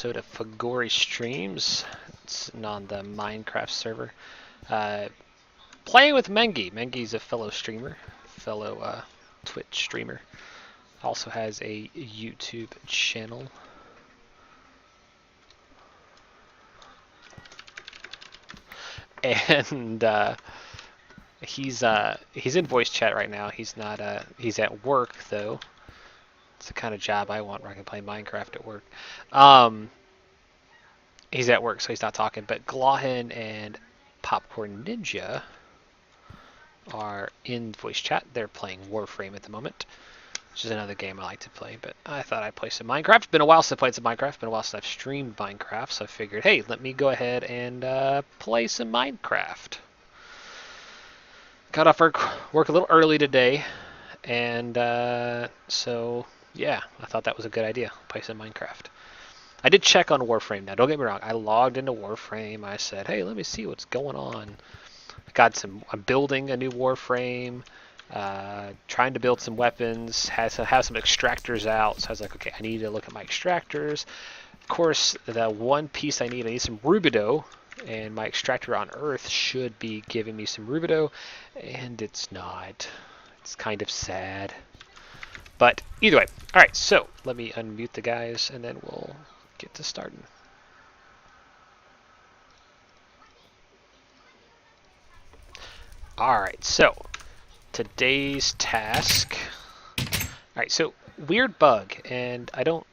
episode of Fagori Streams. It's on the Minecraft server. Playing with Mengi. Mengi's a fellow streamer, fellow Twitch streamer. Also has a YouTube channel. And he's in voice chat right now. He's not. He's at work though. It's the kind of job I want where I can play Minecraft at work. He's at work, so he's not talking. But Glahen and Popcorn Ninja are in voice chat. They're playing Warframe at the moment, which is another game I like to play. But I thought I'd play some Minecraft. It's been a while since I played some Minecraft. It's been a while since I've streamed Minecraft, so I figured, hey, let me go ahead and play some Minecraft. Got off work a little early today, and so yeah, I thought that was a good idea. Play some Minecraft. I did check on Warframe now. Don't get me wrong. I logged into Warframe. I said, hey, let me see what's going on. I'm building a new Warframe. Trying to build some weapons. Have some extractors out. So I was like, okay, I need to look at my extractors. Of course, the one piece I need some rubido. And my extractor on Earth should be giving me some rubido. And it's not. It's kind of sad. But either way. Alright, so let me unmute the guys and then we'll get to starting. Alright, so today's task. Alright, so weird bug, and I know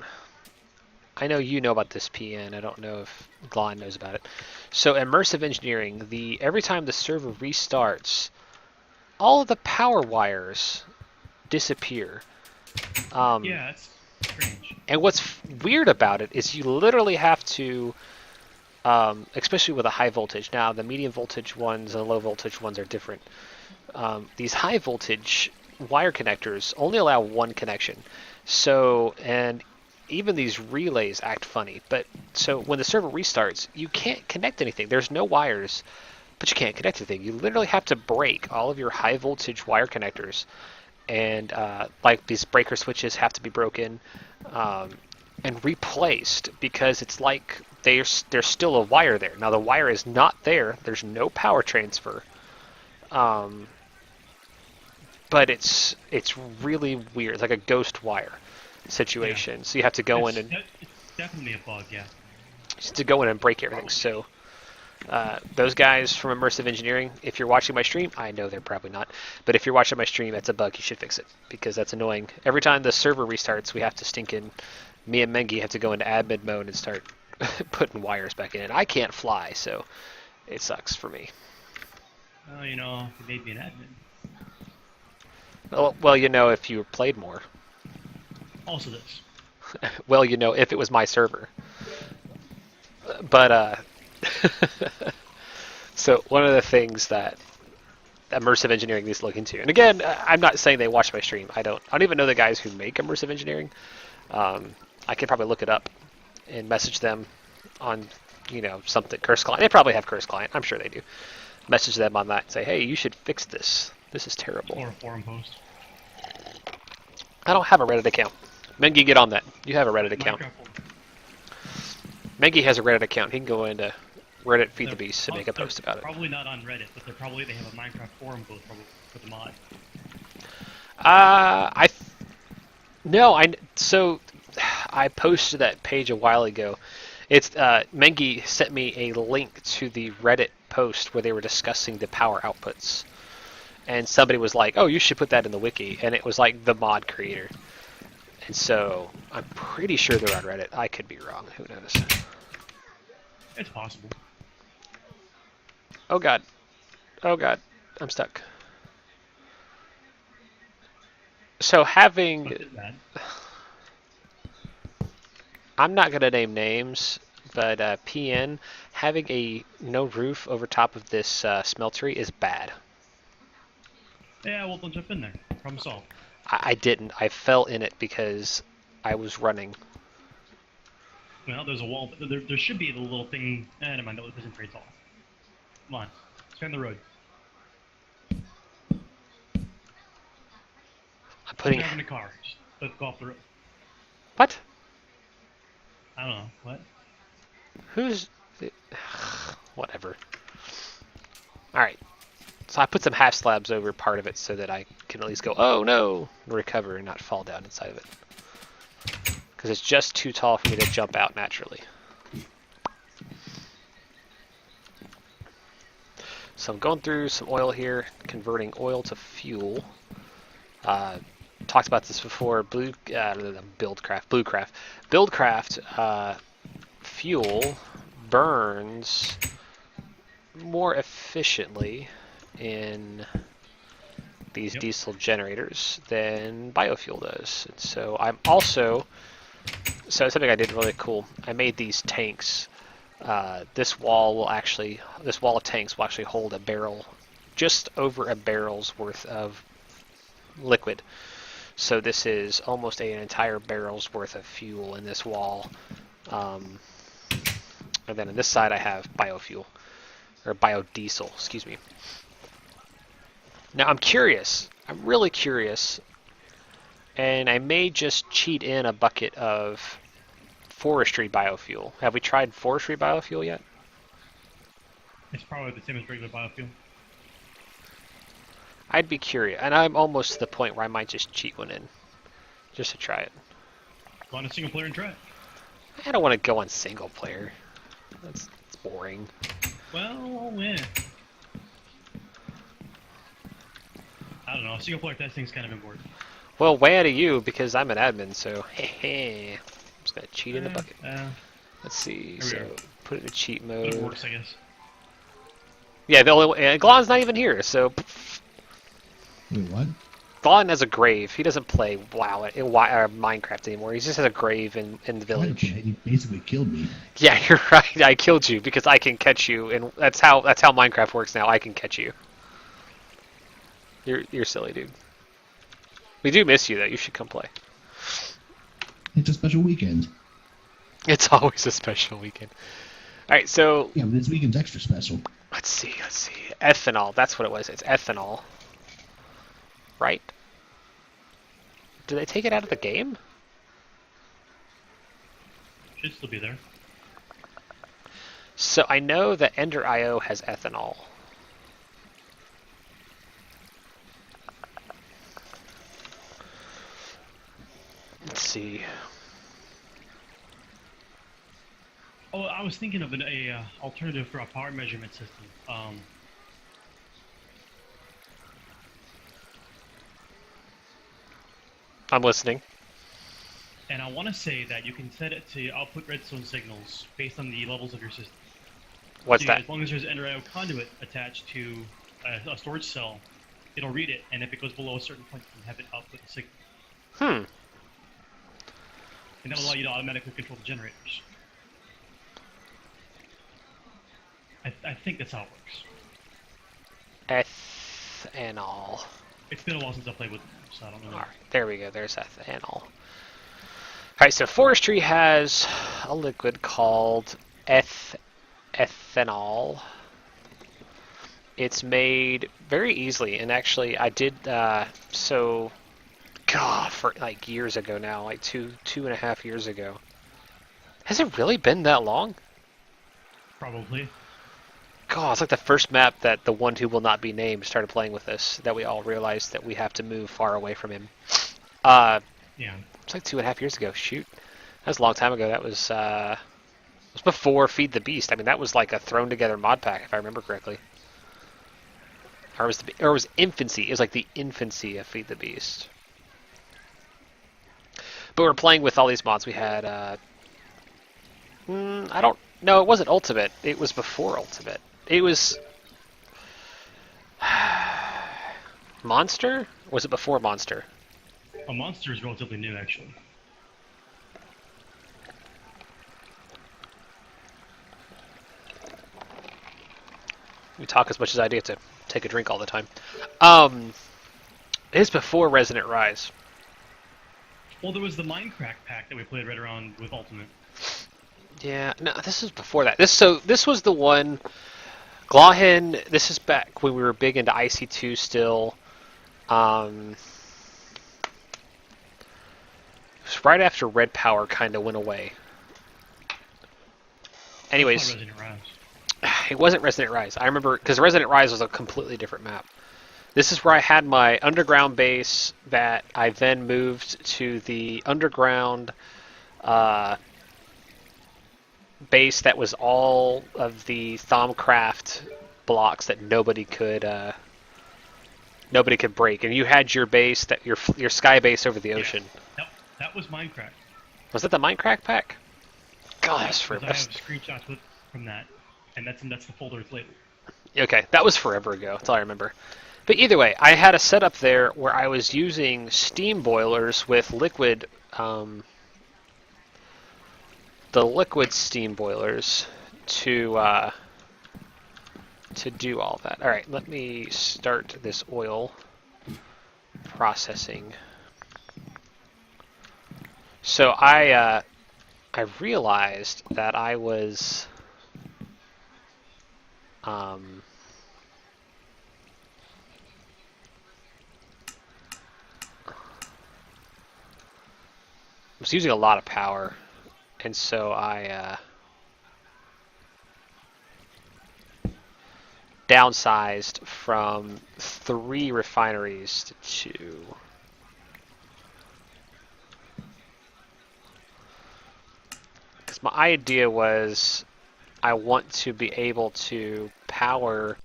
you know about this, PN. I don't know if Glon knows about it. So immersive engineering, every time the server restarts, all of the power wires disappear. Yeah, that's strange. And what's weird about it is you literally have to, especially with a high voltage. Now the medium voltage ones and the low voltage ones are different. These high voltage wire connectors only allow one connection. So, and even these relays act funny. But so when the server restarts, you can't connect anything. There's no wires, but you can't connect anything. You literally have to break all of your high voltage wire connectors. And like these breaker switches have to be broken and replaced because it's like there's still a wire there. Now the wire is not there. There's no power transfer. But it's really weird. It's like a ghost wire situation. Yeah. So you have to go in and it's definitely a bug, yeah. Just to go in and break everything. So those guys from Immersive Engineering, if you're watching my stream, I know they're probably not, but if you're watching my stream, that's a bug. You should fix it because that's annoying. Every time the server restarts, we have to me and Mengi have to go into admin mode and start putting wires back in. And I can't fly, so it sucks for me. Well, you know, you may be an admin. Well, you know, if you played more. Also this. Well, you know, if it was my server. But, so one of the things that Immersive Engineering needs to look into, and again, I'm not saying they watch my stream. I don't even know the guys who make Immersive Engineering. I could probably look it up and message them on, something, Curse Client. They probably have Curse Client. I'm sure they do. Message them on that and say, hey, you should fix this. This is terrible. Or a forum post. I don't have a Reddit account. Mengi, get on that. You have a Reddit account. Mengi has a Reddit account. He can go into Reddit Feed the Beast and make a post about it. Probably not on Reddit, but they have a Minecraft forum post for the mod. So I posted that page a while ago. It's Mengi sent me a link to the Reddit post where they were discussing the power outputs. And somebody was like, oh, you should put that in the wiki. And it was like the mod creator. And so I'm pretty sure they're on Reddit. I could be wrong. Who knows? It's possible. Oh, God. Oh, God. I'm stuck. So having... I'm not going to name names, but PN, having no roof over top of this smeltery is bad. Yeah, well, don't jump in there. Problem solved. I didn't. I fell in it because I was running. Well, there's a wall. There should be the little thing. Never mind, that isn't very tall. Come on. Stay on the road. I'm putting... driving a car. Just go off the road. What? I don't know. What? Who's... Whatever. Alright. So I put some half slabs over part of it so that I can at least go, oh no, recover and not fall down inside of it. Because it's just too tall for me to jump out naturally. So I'm going through some oil here, converting oil to fuel. Talked about this before. Buildcraft fuel burns more efficiently in these diesel generators than biofuel does. And so I'm also, something I did really cool. I made these tanks. This wall of tanks will actually hold a barrel, just over a barrel's worth of liquid. So this is almost an entire barrel's worth of fuel in this wall. And then on this side I have biofuel, or biodiesel, excuse me. Now I'm curious, I'm really curious, and I may just cheat in a bucket of forestry biofuel. Have we tried forestry biofuel yet? It's probably the same as regular biofuel. I'd be curious, and I'm almost to the point where I might just cheat one in, just to try it. Go on a single player and try it. I don't want to go on single player. That's boring. Well, I'll win. I don't know, single player testing's kind of important. Well, way out of you, because I'm an admin, so I'm just going to cheat in the bucket. Let's see, so put it in cheat mode. It works, I guess. Yeah, Glon's not even here, so... Wait, what? Glon has a grave. He doesn't play Minecraft anymore. He just has a grave in the village. He basically killed me. Yeah, you're right. I killed you because I can catch you, and that's how Minecraft works now. I can catch you. You're silly, dude. We do miss you, though. You should come play. It's a special weekend. It's always a special weekend. All right, so Yeah, but this weekend's extra special. let's see. Ethanol. That's what it was. It's ethanol. Right? Did they take it out of the game? Should still be there. So I know that Ender IO has ethanol. Let's see. Oh, I was thinking of an alternative for a power measurement system. I'm listening. And I want to say that you can set it to output redstone signals based on the levels of your system. What's So that? as long as there's an NRIO conduit attached to a storage cell, it'll read it, and if it goes below a certain point, you can have it output the signal. Hmm. And that will allow you to automatically control the generators. I think that's how it works. Ethanol. It's been a while since I played with them, so I don't know. Alright, there we go. There's ethanol. Alright, so forestry has a liquid called ethanol. It's made very easily, and actually I did, for like years ago now, like two and a half years ago. Has it really been that long? Probably. God, it's like the first map that the one who will not be named started playing with us, that we all realized that we have to move far away from him. Yeah. It's like 2.5 years ago. Shoot. That was a long time ago. That was, it was before Feed the Beast. I mean, that was like a thrown together mod pack, if I remember correctly. Or it was infancy. It was like the infancy of Feed the Beast. But we're playing with all these mods. We had, no, it wasn't Ultimate. It was before Ultimate. It was Monster? Or was it before Monster? A monster is relatively new, actually. We talk as much as I do to take a drink all the time. It is before Resonant Rise. Well, there was the Minecraft pack that we played right around with Ultimate. Yeah, no, this is before that. This was the one. Glahen, this is back when we were big into IC2 still. It was right after Red Power kind of went away. Anyways, Resident Rise. it wasn't Resident Rise. I remember because Resident Rise was a completely different map. This is where I had my underground base that I then moved to the underground base that was all of the Thaumcraft blocks that nobody could break. And you had your base, that your sky base over the ocean. That was Minecraft. Was that the Minecraft pack? God, that's Because forever. I have screenshots from that, and that's the folder it's labeled. Okay, that was forever ago. That's all I remember. But either way, I had a setup there where I was using steam boilers with liquid, the liquid steam boilers to do all that. All right, let me start this oil processing. So I realized that I was using a lot of power, and so I downsized from 3 refineries to 2. Because my idea was I want to be able to power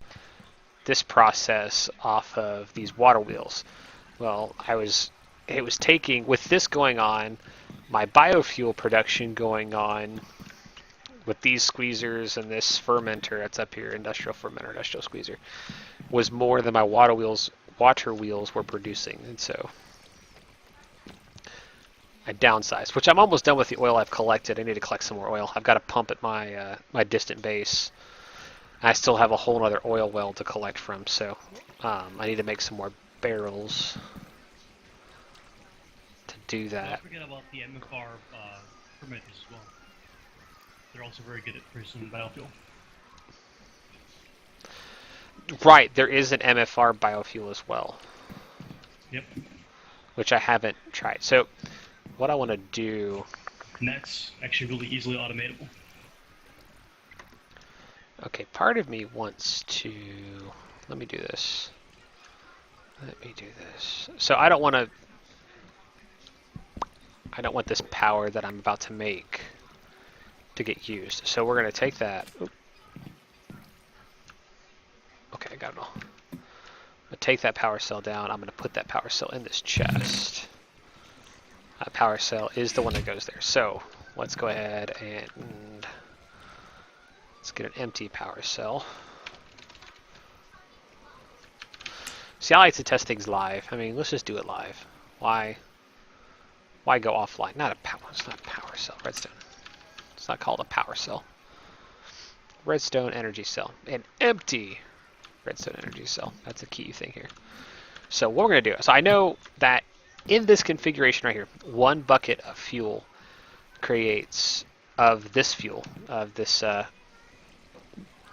this process off of these water wheels. Well, it was taking, with this going on, my biofuel production going on with these squeezers and this fermenter that's up here, industrial fermenter, industrial squeezer, was more than my water wheels were producing. And so I downsized, which I'm almost done with the oil I've collected. I need to collect some more oil. I've got to pump at my my distant base. I still have a whole other oil well to collect from, so I need to make some more barrels to do that. Don't forget about the MFR fermenters as well. They're also very good at producing biofuel. Right, there is an MFR biofuel as well. Yep. Which I haven't tried. So what I want to do... And that's actually really easily automatable. Okay, part of me wants to... Let me do this. So I don't want this power that I'm about to make to get used. So we're going to take that. Oop. Okay, I got it all. I'm going to take that power cell down. I'm going to put that power cell in this chest. That power cell is the one that goes there. So let's go ahead and let's get an empty power cell. See, I like to test things live. I mean, let's just do it live. Why go offline? It's not a power cell. Redstone. It's not called a power cell. Redstone energy cell. An empty redstone energy cell. That's a key thing here. So what we're going to do, so I know that in this configuration right here, 1 bucket of fuel creates, of this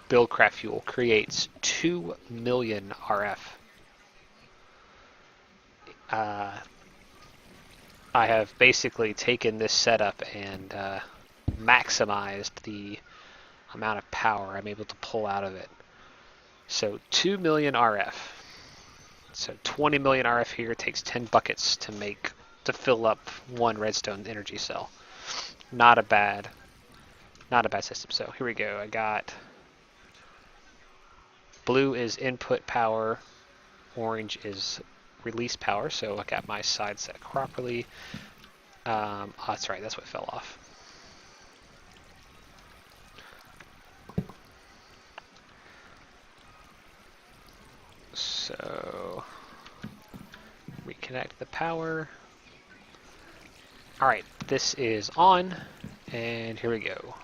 Buildcraft fuel creates 2 million RF. I have basically taken this setup and maximized the amount of power I'm able to pull out of it. So 2 million RF. So 20 million RF here takes 10 buckets to fill up 1 redstone energy cell. Not a bad system. So here we go. I got blue is input power, orange is release power. So I got my side set properly. Oh, that's right. That's what fell off. So reconnect the power. All right, this is on, and here we go.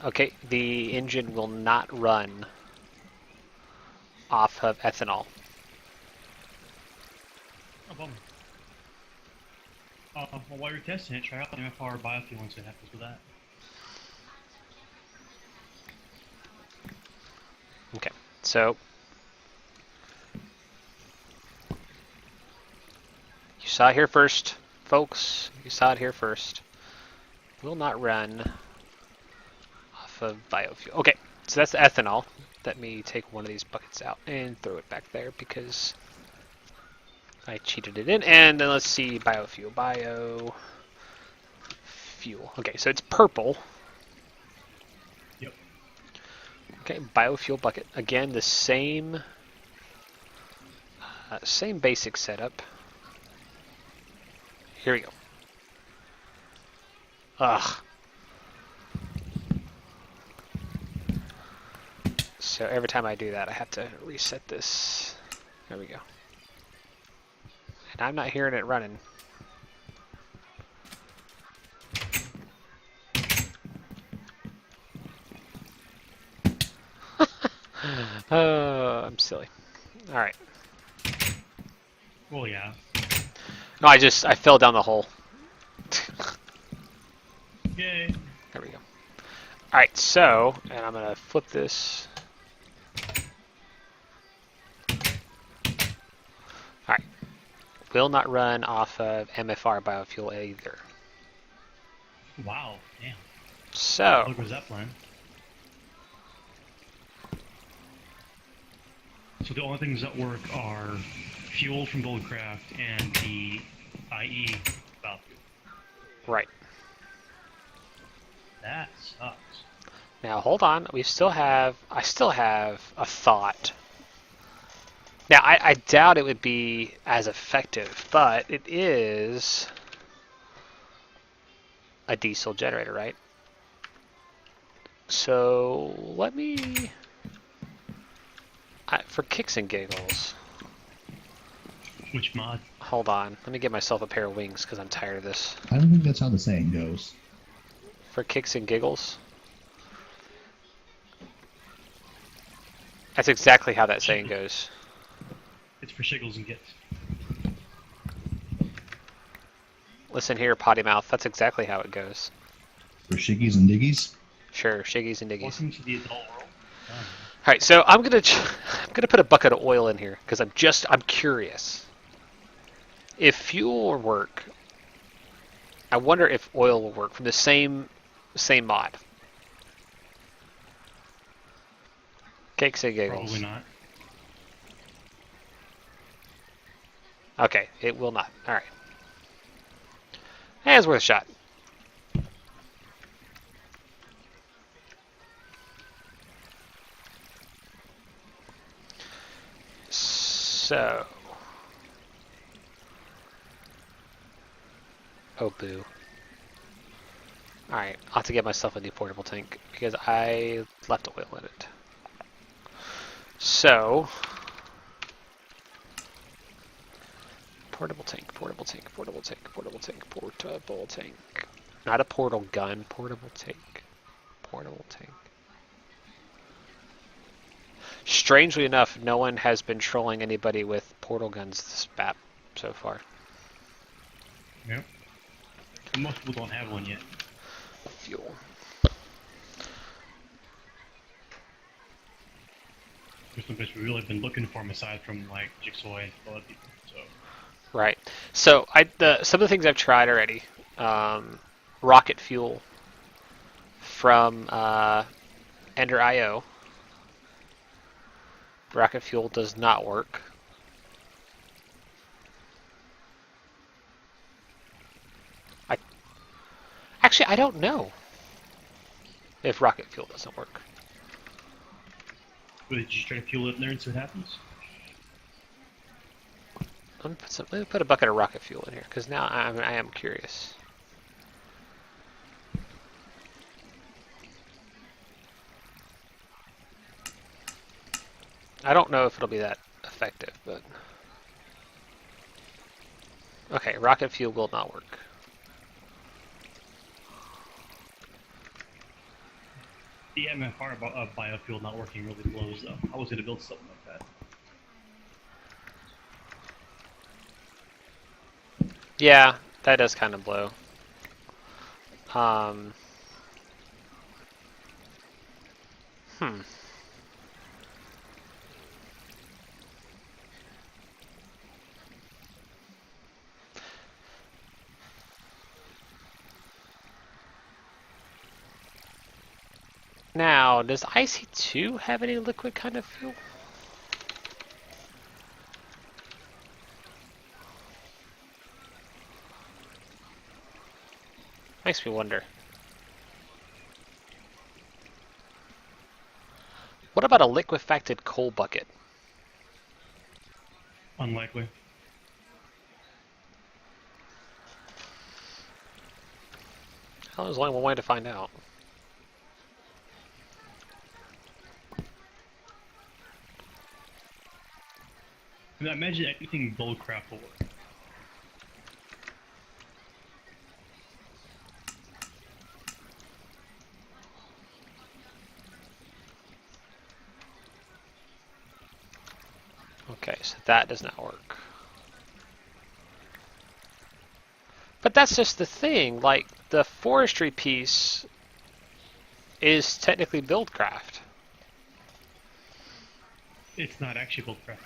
Okay, the engine will not run off of ethanol. Oh, bummer. Well, while you're testing it, try out the MFR biofuel and see what happens with that. Okay, so you saw it here first, folks. You saw it here first. Will not run off of biofuel. Okay, so that's the ethanol. Let me take one of these buckets out and throw it back there because I cheated it in. And then let's see, biofuel. Biofuel. Okay, so it's purple. Yep. Okay, biofuel bucket. Again, the same basic setup. Here we go. Ugh. So every time I do that, I have to reset this. There we go. And I'm not hearing it running. Oh, I'm silly. All right. Well, yeah. No, I fell down the hole. Yay. There we go. All right, so, and I'm gonna flip this. All right. Will not run off of MFR biofuel either. Wow. Damn. So. What was that plan? So the only things that work are fuel from Goldcraft and the IE biofuel. Right. That sucks. Now hold on. I still have a thought. Now I doubt it would be as effective, but it is a diesel generator, right? So let me, for kicks and giggles. Which mod? Hold on. Let me get myself a pair of wings because I'm tired of this. I don't think that's how the saying goes. For kicks and giggles. That's exactly how that saying goes. It's for shiggles and gits. Listen here, potty mouth. That's exactly how it goes. For shiggies and diggies? Sure, shiggies and diggies. Welcome to the adult world. All right, so I'm gonna put a bucket of oil in here because I'm curious. If fuel will work, I wonder if oil will work from the same mod. Cakes and giggles. Probably not. Okay, it will not. All right. Hey, it's worth a shot. So. Oh, boo. Alright, I'll have to get myself a new portable tank because I left oil in it. So. Portable tank, portable tank, portable tank, portable tank, portable tank. Not a portal gun, portable tank. Portable tank. Strangely enough, no one has been trolling anybody with portal guns this map so far. Yep. Most people don't have one yet. Fuel. There's some bitch we've really been looking for them aside from like Jigsaw and a lot of people. So. Right. So some of the things I've tried already. Rocket fuel from Ender IO. Rocket fuel does not work. Actually, I don't know if rocket fuel doesn't work. Did you just try to fuel it in there and see what happens? Let me put a bucket of rocket fuel in here because now I am curious. I don't know if it'll be that effective, but okay, rocket fuel will not work. The MFR biofuel not working really blows though. I was going to build something like that. Yeah, that does kind of blow. Hmm. Now, does IC2 have any liquid kind of fuel? Makes me wonder. What about a liquefacted coal bucket? Unlikely. Well, there's only one way to find out. I mean, I imagine anything bullcrap will work. Okay, so that does not work. But that's just the thing, like, the forestry piece is technically buildcraft. It's not actually bullcrap.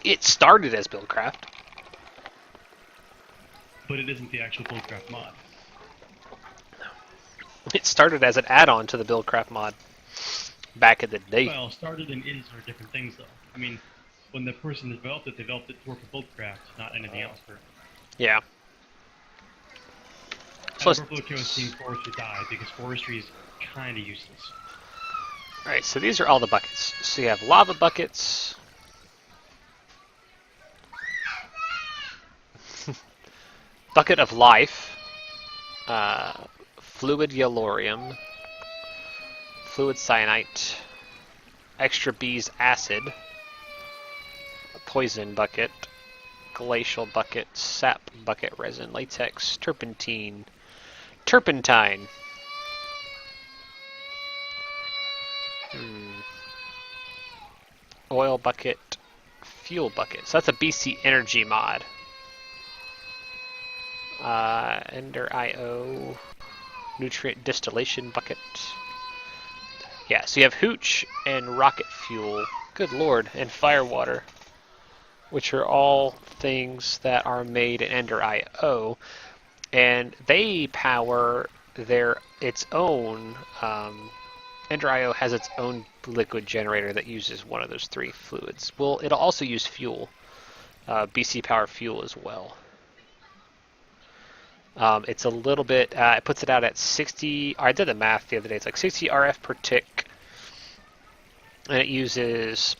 It started as buildcraft. But it isn't the actual bullcrap mod. It started as an add-on to the buildcraft mod back in the day. Well, started and is are different things, though. I mean, when the person developed it to work with bullcraft, not anything else. Yeah. So I work with seeing forestry die because forestry is kind of useless. Alright, so these are all the buckets. So you have lava buckets. Bucket of life. Fluid yellorium. Fluid cyanite. Extra bees acid. Poison bucket. Glacial bucket. Sap bucket. Resin. Latex. Turpentine. Turpentine. Oil bucket, fuel bucket. So that's a BC Energy mod. Ender IO, nutrient distillation bucket. Yeah, so you have hooch and rocket fuel. Good lord, and firewater, which are all things that are made in Ender IO, and they power its own. Ender IO has its own liquid generator that uses one of those three fluids. Well, it'll also use fuel, BC Power fuel as well. It's a little bit, it puts it out at 60, I did the math the other day, it's like 60 RF per tick, and it uses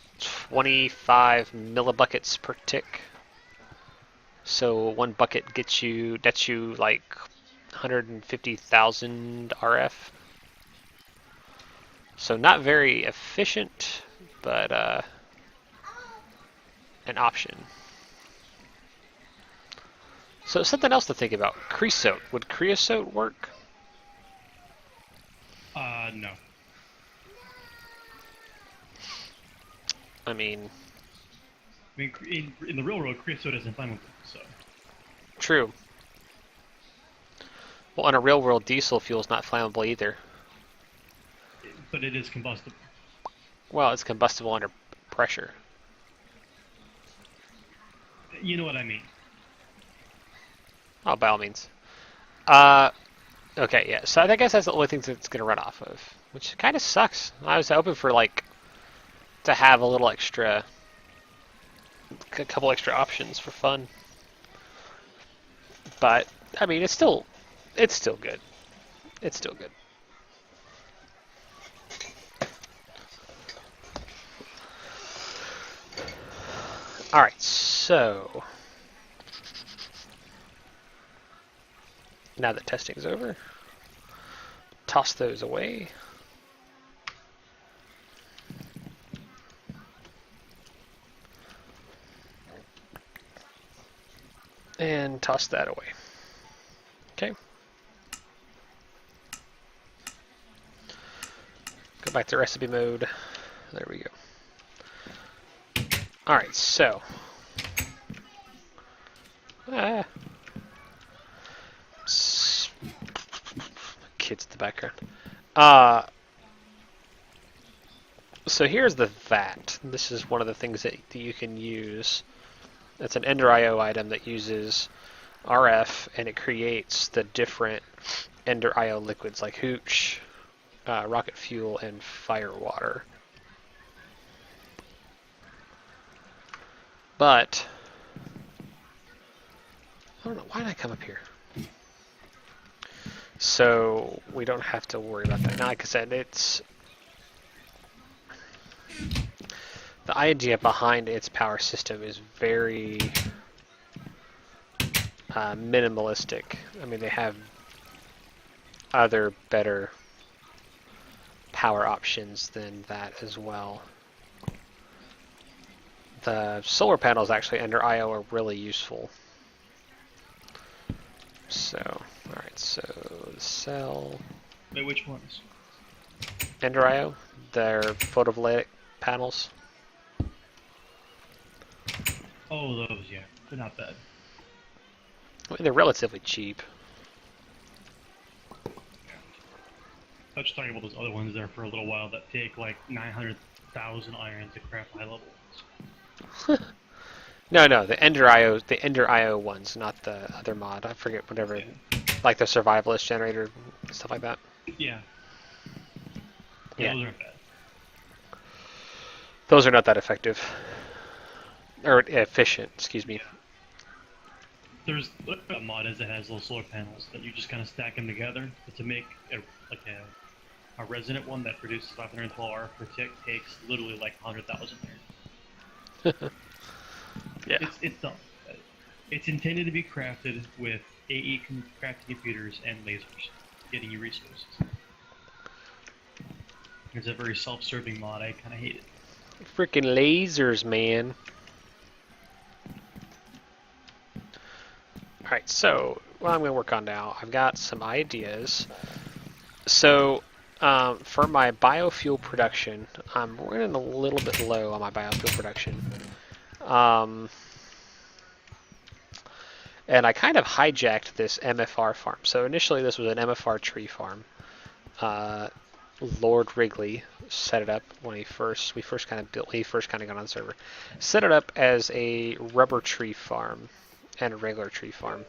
25 millibuckets per tick. So one bucket nets you like 150,000 RF. So not very efficient, but an option. So something else to think about. Creosote. Would creosote work? No. I mean, in the real world, creosote isn't flammable, so. True. Well, in a real world, diesel fuel is not flammable either. But it is combustible. Well, it's combustible under pressure. You know what I mean. Oh, by all means. Okay, yeah. So I guess that's the only thing it's going to run off of, which kind of sucks. I was hoping for to have a little extra, a couple extra options for fun. But I mean, it's still good. It's still good. All right, so now that testing's over, toss those away. And toss that away. Okay. Go back to recipe mode. There we go. Alright, so. Kids in the background. So here's the vat. This is one of the things that you can use. It's an Ender IO item that uses RF, and it creates the different Ender IO liquids like hooch, rocket fuel, and fire water. But I don't know, why did I come up here? So we don't have to worry about that. Now, like I said, it's the idea behind its power system is very minimalistic. I mean, they have other better power options than that as well. The solar panels actually under IO are really useful. So, alright, so the cell. Wait, which ones? Ender IO, they're photovoltaic panels. Oh, those, yeah. They're not bad. I mean, they're relatively cheap. I was just talking about those other ones there for a little while that take like 900,000 iron to craft high level ones. No, the Ender IO ones, not the other mod. I forget whatever, Yeah. like the survivalist generator, stuff like that. Yeah. Yeah. Those aren't bad. Those are not that effective. Or efficient, excuse me. There's a mod is that has little solar panels that you just kind of stack them together to make a resonant one that produces 512 R per tick takes literally like 100,000 iron. Yeah. It's dumb. It's intended to be crafted with AE crafting computers and lasers, getting you resources. It's a very self-serving mod. I kind of hate it. Freaking lasers, man. Alright, so what I'm going to work on now, I've got some ideas. So, for my biofuel production, I'm running a little bit low on my biofuel production. And I kind of hijacked this MFR farm. So initially this was an MFR tree farm. Lord Wrigley set it up when he first kind of got on the server. Set it up as a rubber tree farm and a regular tree farm.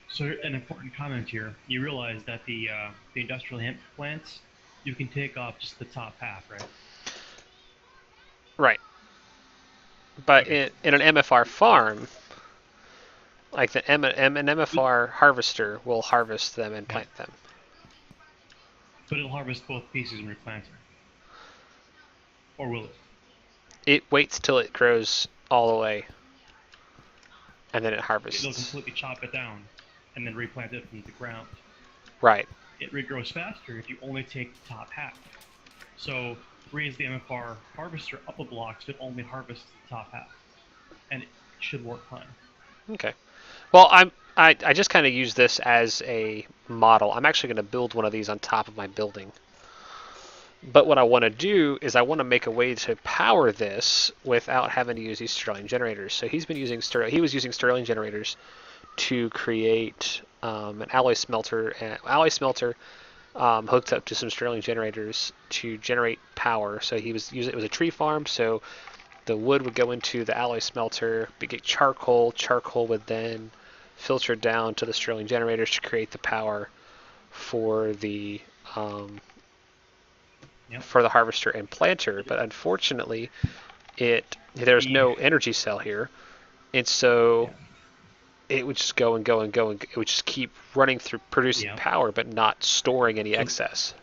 So an important comment here. You realize that the industrial hemp plants, you can take off just the top half, right? Right. But Okay. in an MFR farm, like an MFR harvester will harvest them and plant them. But it'll harvest both pieces and replant it. Or will it? It waits till it grows all the way, and then it It'll harvests. completely chop it down and then replant it from the ground. Right. It regrows faster if you only take the top half. So raise the MFR harvester up a block so it only harvests the top half. And it should work fine. Okay. Well, I just kind of use this as a model. I'm actually going to build one of these on top of my building. But what I want to do is I want to make a way to power this without having to use these Stirling generators. So he was using Stirling generators to create an alloy smelter. Hooked up to some Stirling generators to generate power. So it was a tree farm. So the wood would go into the alloy smelter, get charcoal. Charcoal would then filter down to the Stirling generators to create the power for the harvester and planter. But unfortunately, there's no energy cell here, and so it would just go and go and go, and it would just keep running through producing power, but not storing any excess.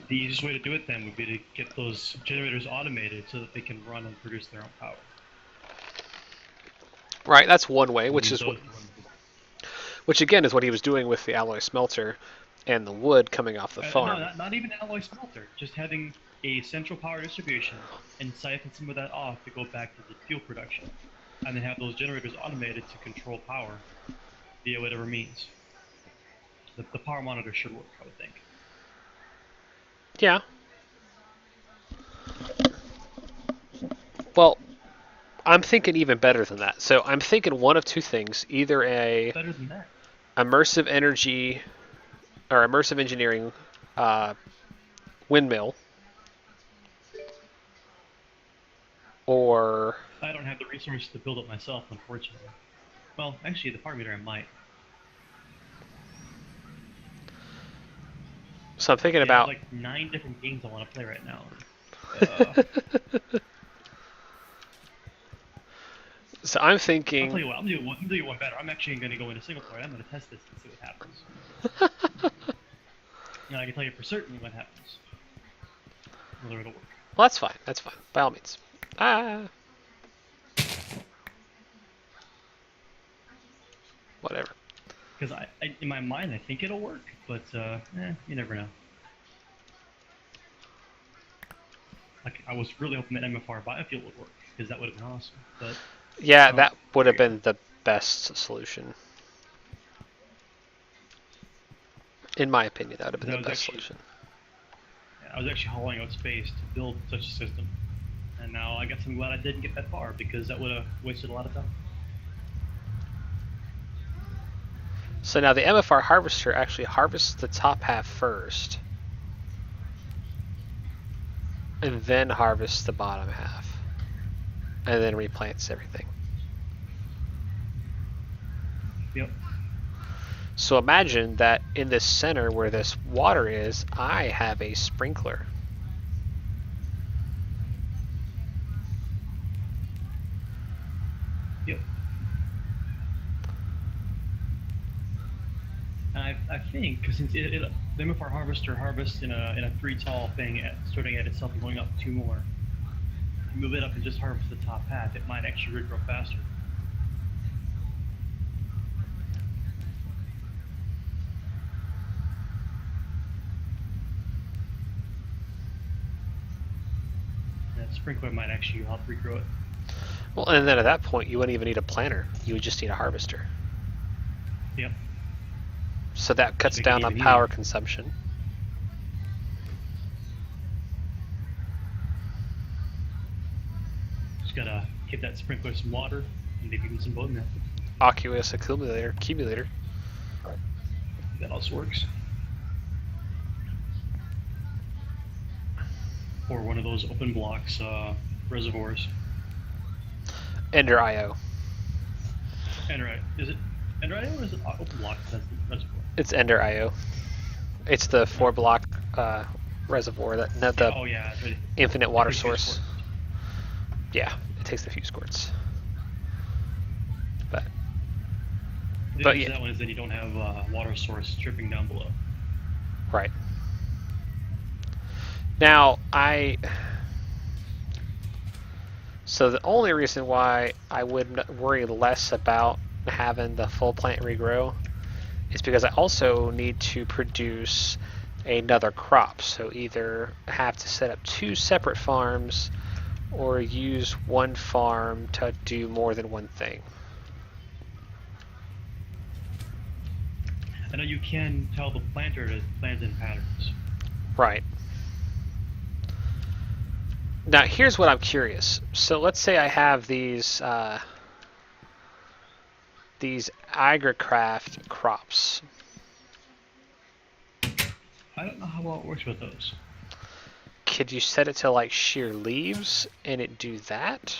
The easiest way to do it then would be to get those generators automated so that they can run and produce their own power. Right, that's one way, which again is what he was doing with the alloy smelter and the wood coming off the farm. No, not even alloy smelter. Just having a central power distribution and siphon some of that off to go back to the fuel production, and then have those generators automated to control power via whatever means. The power monitor should work, I would think. Yeah. Well, I'm thinking even better than that. So I'm thinking one of two things: either Better than that. immersive energy or immersive engineering windmill, or I don't have the resources to build it myself, unfortunately. Well, actually, the power meter I might. So I'm thinking I have about. like 9 different games I want to play right now. So I'm I'll thinking. tell you what. I'm gonna do one better. I'm actually gonna go into single player. I'm gonna test this and see what happens. And I can tell you for certain what happens. Whether it'll work. Well, that's fine. That's fine. By all means. Ah. Whatever. Because in my mind, I think it'll work, but you never know. Like I was really hoping that MFR Biofuel would work because that would have been awesome. But Yeah, no, that would have been the best solution. In my opinion, that would have been the best solution. I was actually hauling out space to build such a system, and now I guess I'm glad I didn't get that far because that would have wasted a lot of time. So now the MFR harvester actually harvests the top half first, and then harvests the bottom half, and then replants everything. Yep. So imagine that in the center where this water is, I have a sprinkler. Yep. And I think because since the MFR harvester harvests in a 3 tall thing starting at itself and going up 2 more, if you move it up and just harvest the top half, it might actually regrow faster. That sprinkler might actually help regrow it. Well, and then at that point, you wouldn't even need a planter. You would just need a harvester. Yep. So that cuts down on power consumption. Just gotta give that sprinkler some water and maybe even some bone method. Aqueous accumulator. That also works. Or one of those open blocks reservoirs. Ender IO. Ender, is it Ender IO or is it open block? That's the reservoir. It's Ender IO. It's the 4-block reservoir that the oh yeah, infinite water source. Yeah, it takes a few squirts. But yeah, that one is that you don't have water source dripping down below. Right. Now so the only reason why I would worry less about having the full plant regrow is because I also need to produce another crop. So either have to set up 2 separate farms or use one farm to do more than one thing. I know you can tell the planter to plant in patterns. Right. Now here's what I'm curious. So let's say I have these agricraft crops. I don't know how well it works with those. Could you set it to like shear leaves and it do that?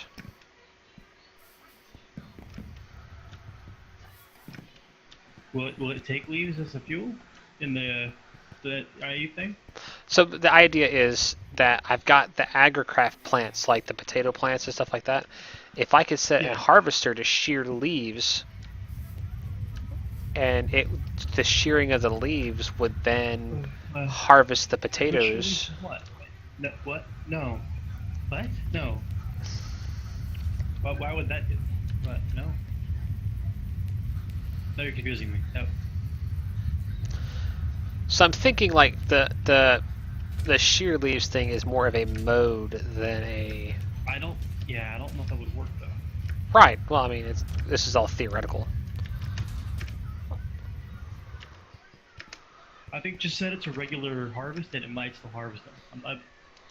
Will it take leaves as a fuel in the IU thing? So the idea is that I've got the agricraft plants, like the potato plants and stuff like that. If I could set a harvester to shear leaves, and the shearing of the leaves would then harvest the potatoes. What? No, what? No. What? No. Why would that do? What? No. No, you're confusing me. No. So I'm thinking like the shear leaves thing is more of a mode than a. I don't know if that would work though. Right. Well, I mean, this is all theoretical. I think just set it to regular harvest and it might still harvest them.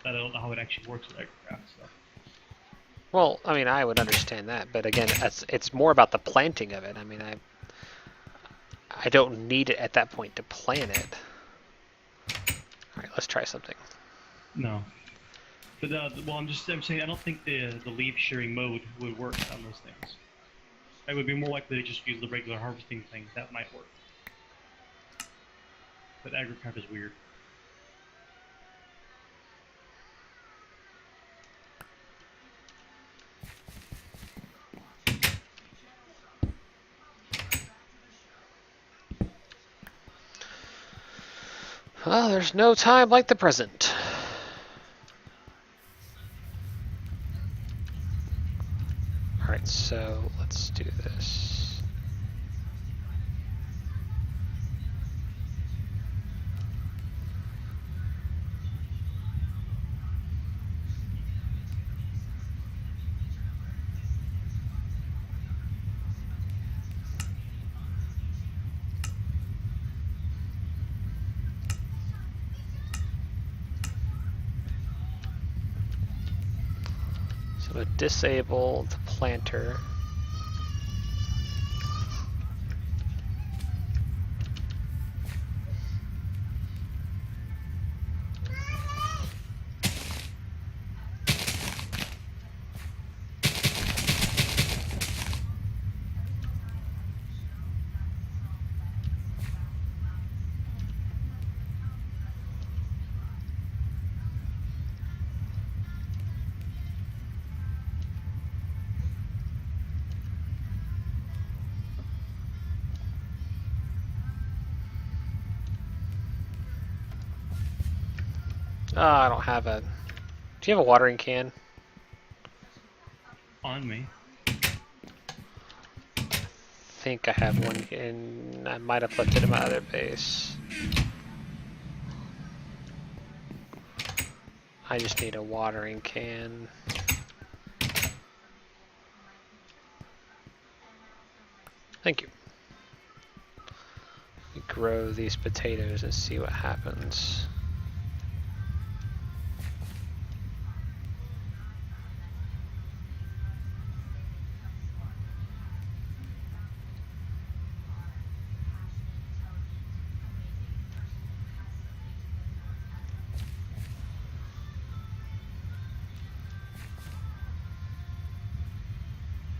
I don't know how it actually works with agricraft stuff. Well, I mean, I would understand that, but again, it's more about the planting of it. I mean, I don't need it at that point to plant it. All right, let's try something. No. But I'm saying I don't think the leaf shearing mode would work on those things. I would be more likely to just use the regular harvesting thing. That might work. But agricraft is weird. Well, there's no time like the present. Alright, so let's do this. So disable the planter. Oh, I don't have a... Do you have a watering can? On me. I think I have one, and I might have left it in my other base. I just need a watering can. Thank you. We grow these potatoes and see what happens.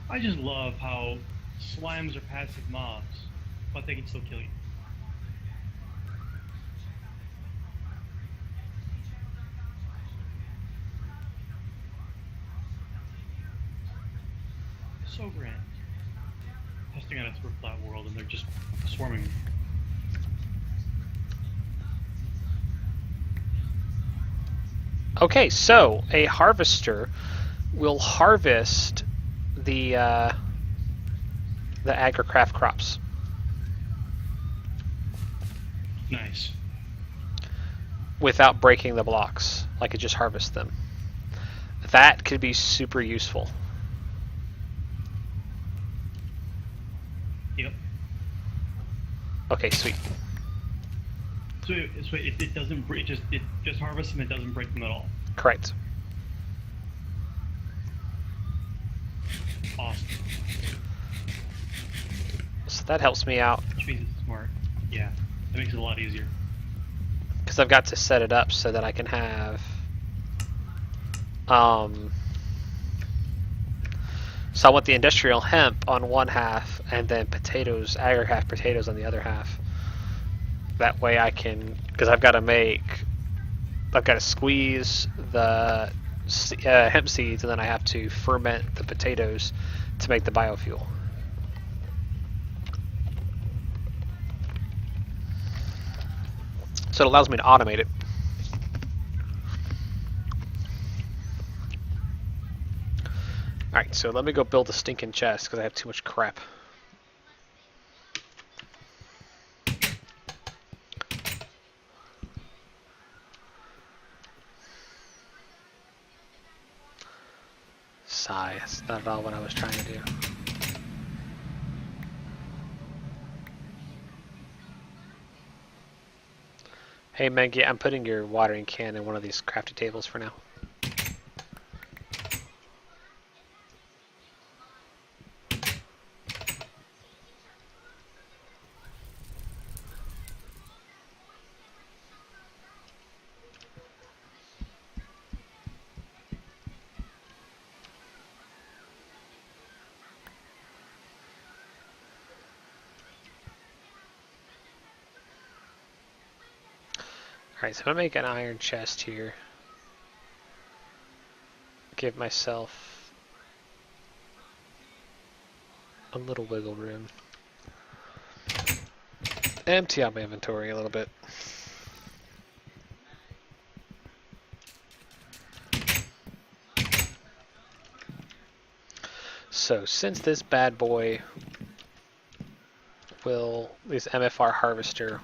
I just love how slimes are passive mobs, but they can still kill you. So grand. Testing on a super flat world and they're just swarming. Okay, so a harvester will harvest the agricraft crops. Nice. Without breaking the blocks. Like it just harvests them. That could be super useful. Yep. Okay, sweet. So it doesn't break. It just harvests them. It doesn't break them at all. Correct. Awesome. So that helps me out. Which means it's smart. Yeah, that makes it a lot easier. Because I've got to set it up so that I can have so I want the industrial hemp on one half and then potatoes, agricraft potatoes on the other half. That way I can, because I've got to squeeze the hemp seeds and then I have to ferment the potatoes to make the biofuel. So it allows me to automate it. Alright, so let me go build a stinking chest because I have too much crap. Sigh, that's not at all what I was trying to do. Hey Mengi, I'm putting your watering can in one of these crafty tables for now. Alright, so I'm going to make an iron chest here. Give myself a little wiggle room. Empty out my inventory a little bit. So since this bad boy this MFR harvester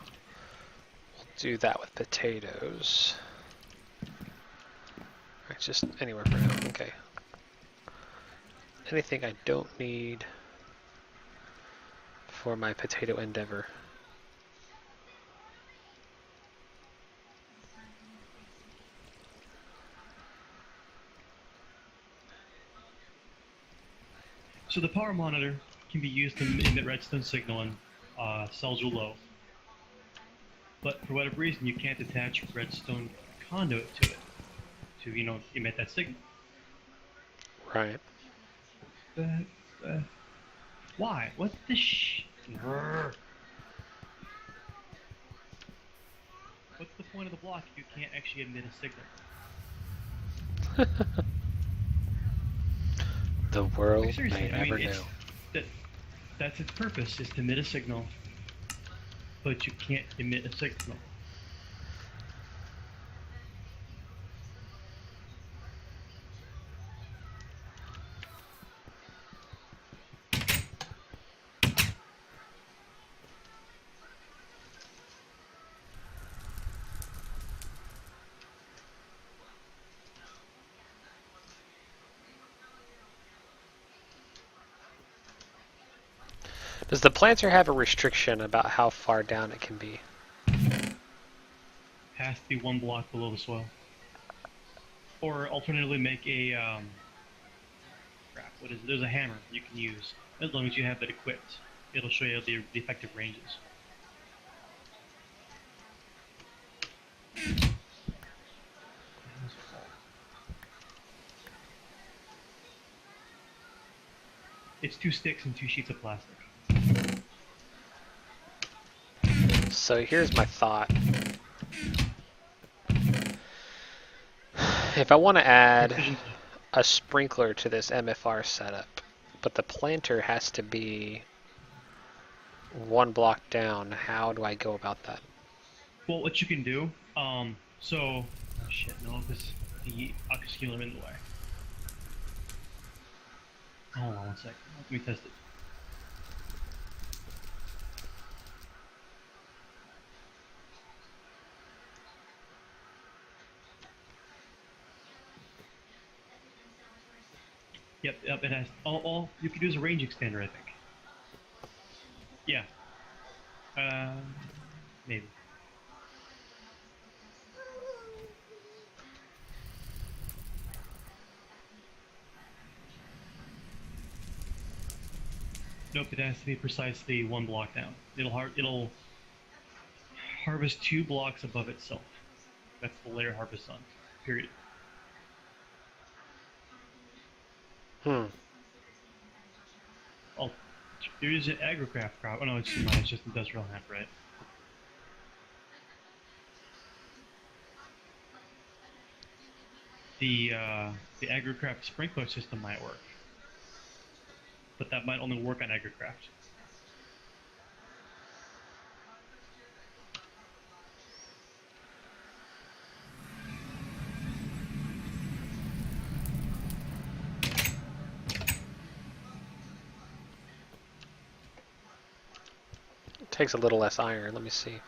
will do that with potatoes. It's just anywhere for now. Okay. Anything I don't need for my potato endeavor. So the power monitor can be used to emit redstone signal in cells low. But for whatever reason, you can't attach redstone conduit to it to, emit that signal. Right. Why? What the What's the point of the block if you can't actually emit a signal? The world Like, seriously, may never know. That's its purpose, is to emit a signal, but you can't emit a signal. Does the planter have a restriction about how far down it can be? Has to be 1 block below the soil. Or alternatively, make a what is it? There's a hammer you can use as long as you have it equipped. It'll show you the effective ranges. It's 2 sticks and 2 sheets of plastic. So here's my thought. If I want to add a sprinkler to this MFR setup, but the planter has to be 1 block down, how do I go about that? Well, what you can do, no, because the Akaskeeler in the way. Hold on 1 second. Let me test it. Yep, it has. All you can do is a range extender, I think. Yeah. Maybe. Nope, it has to be precisely 1 block down. It'll harvest 2 blocks above itself. That's the layer harvest on. Period. Oh, there is an agrocraft crop. Oh no, it's just industrial hemp, right? The agrocraft sprinkler system might work, but that might only work on agrocraft. It takes a little less iron. Let me see.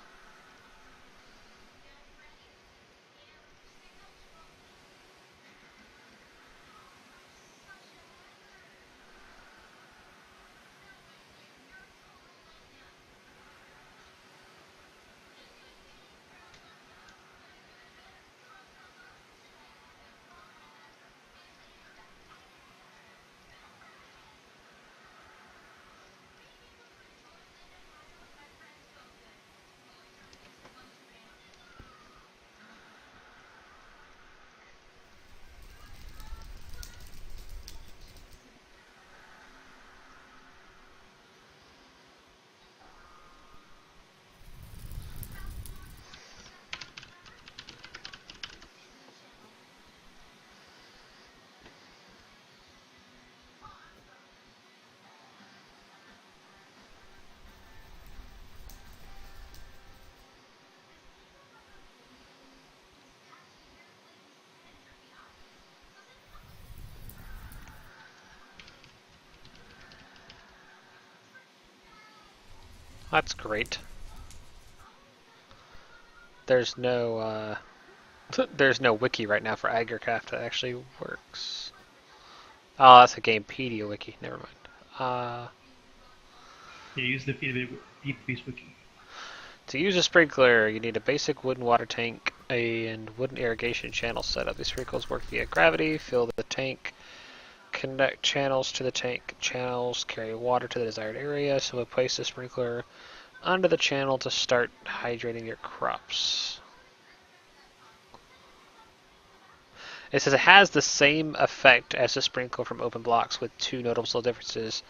That's great. There's no there's no wiki right now for AgriCraft that actually works. Oh, that's a Gamepedia wiki. Never mind. Yeah, use the FTB wiki. To use a sprinkler, you need a basic wooden water tank and wooden irrigation channel setup. These sprinkles work via gravity. Fill the tank. Connect channels to the tank. Channels carry water to the desired area. So we'll place the sprinkler under the channel to start hydrating your crops. It says it has the same effect as the sprinkler from open blocks with two notable differences.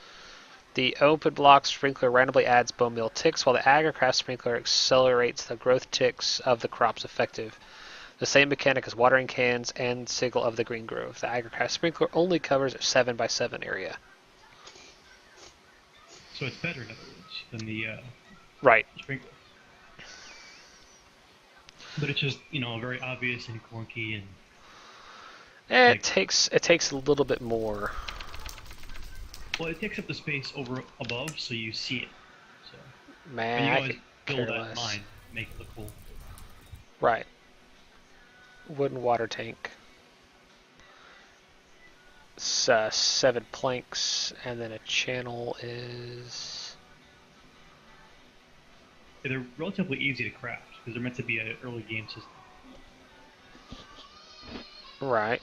The open block sprinkler randomly adds bone meal ticks, while the AgriCraft sprinkler accelerates the growth ticks of the crops effective. The same mechanic as watering cans and signal of the green grove. The AgriCraft sprinkler only covers a 7x7 area. So it's better, in other words, than the Right. sprinkler. But it's just, very obvious and clunky and... It takes a little bit more. Well, it takes up the space above, so you see it. So, Man, you can I always could build care that less. line, make it look cool. Right. Wooden water tank. It's 7 planks, and then a channel is... Yeah, they're relatively easy to craft, because they're meant to be an early game system. Right.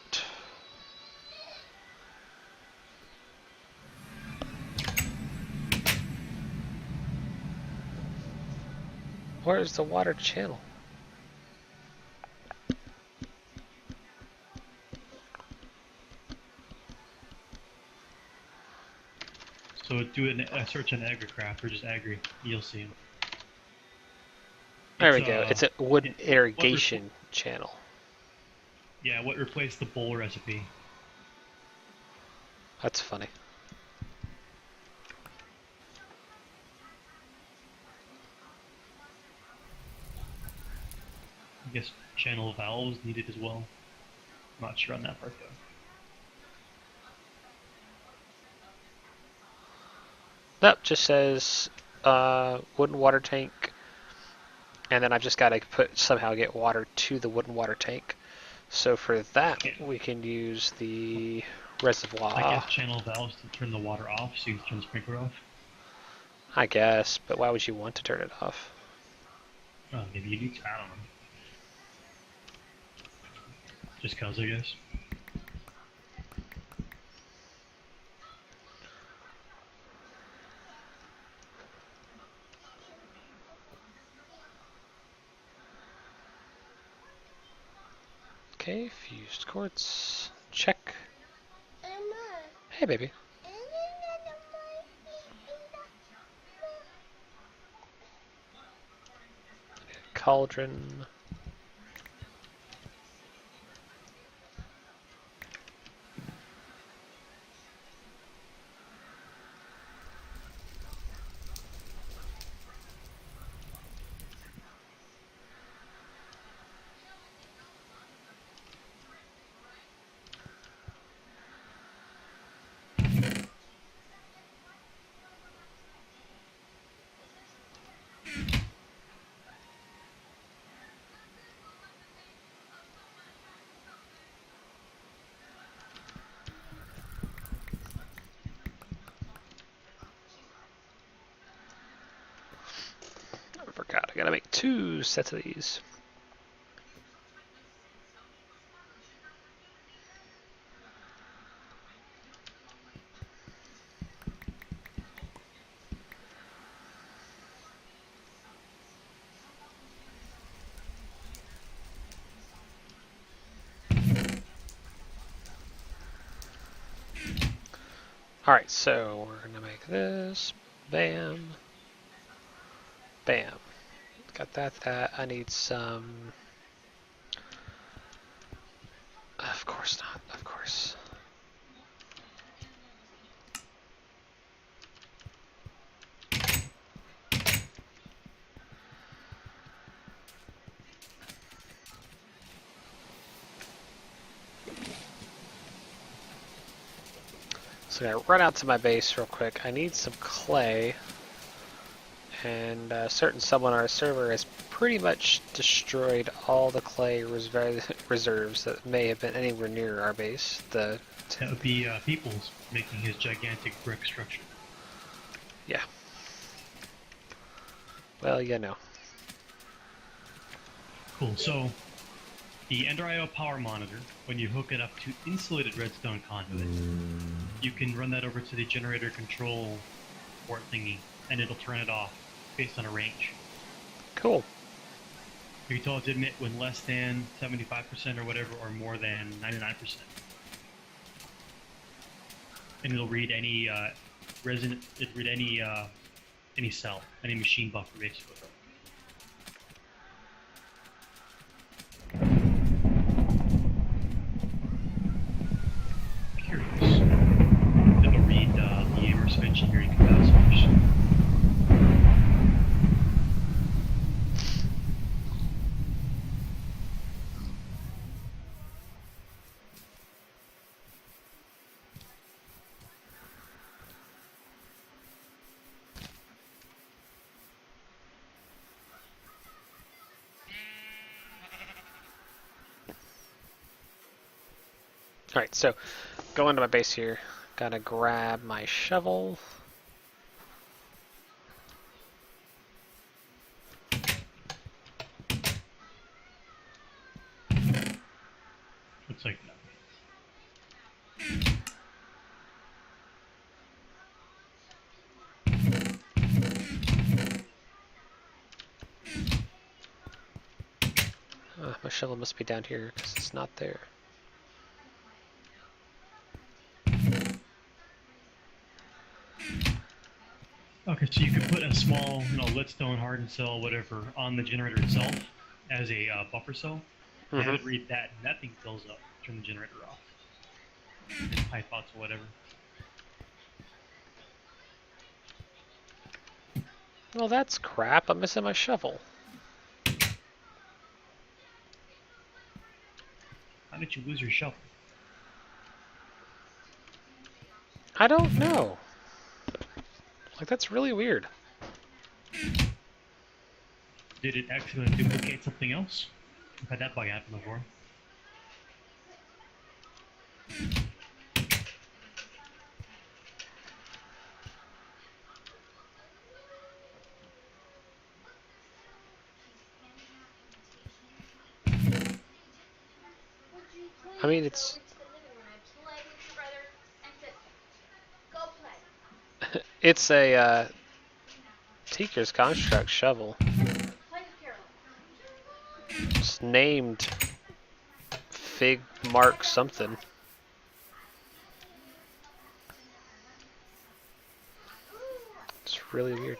Where's the water channel? So do a search on AgriCraft, or just Agri, you'll see them. There we go. It's a wooden irrigation channel. Yeah, what replaced the bowl recipe. That's funny. I guess channel valves needed as well. I'm not sure on that part though. Nope, just says wooden water tank, and then I've just got to somehow get water to the wooden water tank. So for that, we can use the reservoir. I guess channel valves to turn the water off, so you can turn the sprinkler off. I guess, but why would you want to turn it off? Oh, maybe you need to, I don't know. Just cause, I guess. Okay, fused quartz. Check. Hey, baby. Cauldron. I forgot. I gotta make 2 sets of these. Alright, so we're gonna make this. Bam. Bam. Got that. I need some... Of course not, of course. So I'm gonna run out to my base real quick. I need some clay. And certain someone on our server has pretty much destroyed all the clay reserves that may have been anywhere near our base. That would be Peoples making his gigantic brick structure. Yeah. Well, you know. Cool. So the EnderIO power monitor, when you hook it up to insulated redstone conduit, you can run that over to the generator control port thingy, and it'll turn it off based on a range. Cool. You can tell it to emit when less than 75% or whatever, or more than 99%. And it'll read any resonant. It'll read any cell, any machine buffer, basically. Curious. It'll read the immersive engineering capacitors. Alright, so go into my base here. Gotta grab my shovel. Looks like that. My shovel must be down here because it's not there. Okay, so you could put a small, leadstone hardened cell, whatever, on the generator itself as a buffer cell, and have it read that, and that thing fills up. Turn the generator off. And pipe out to whatever. Well, that's crap. I'm missing my shovel. How did you lose your shovel? I don't know. Like, that's really weird. Did it accidentally duplicate something else? I've had that bug happen before. I mean, it's it's a Tinker's Construct shovel. It's named Fig Mark something. It's really weird.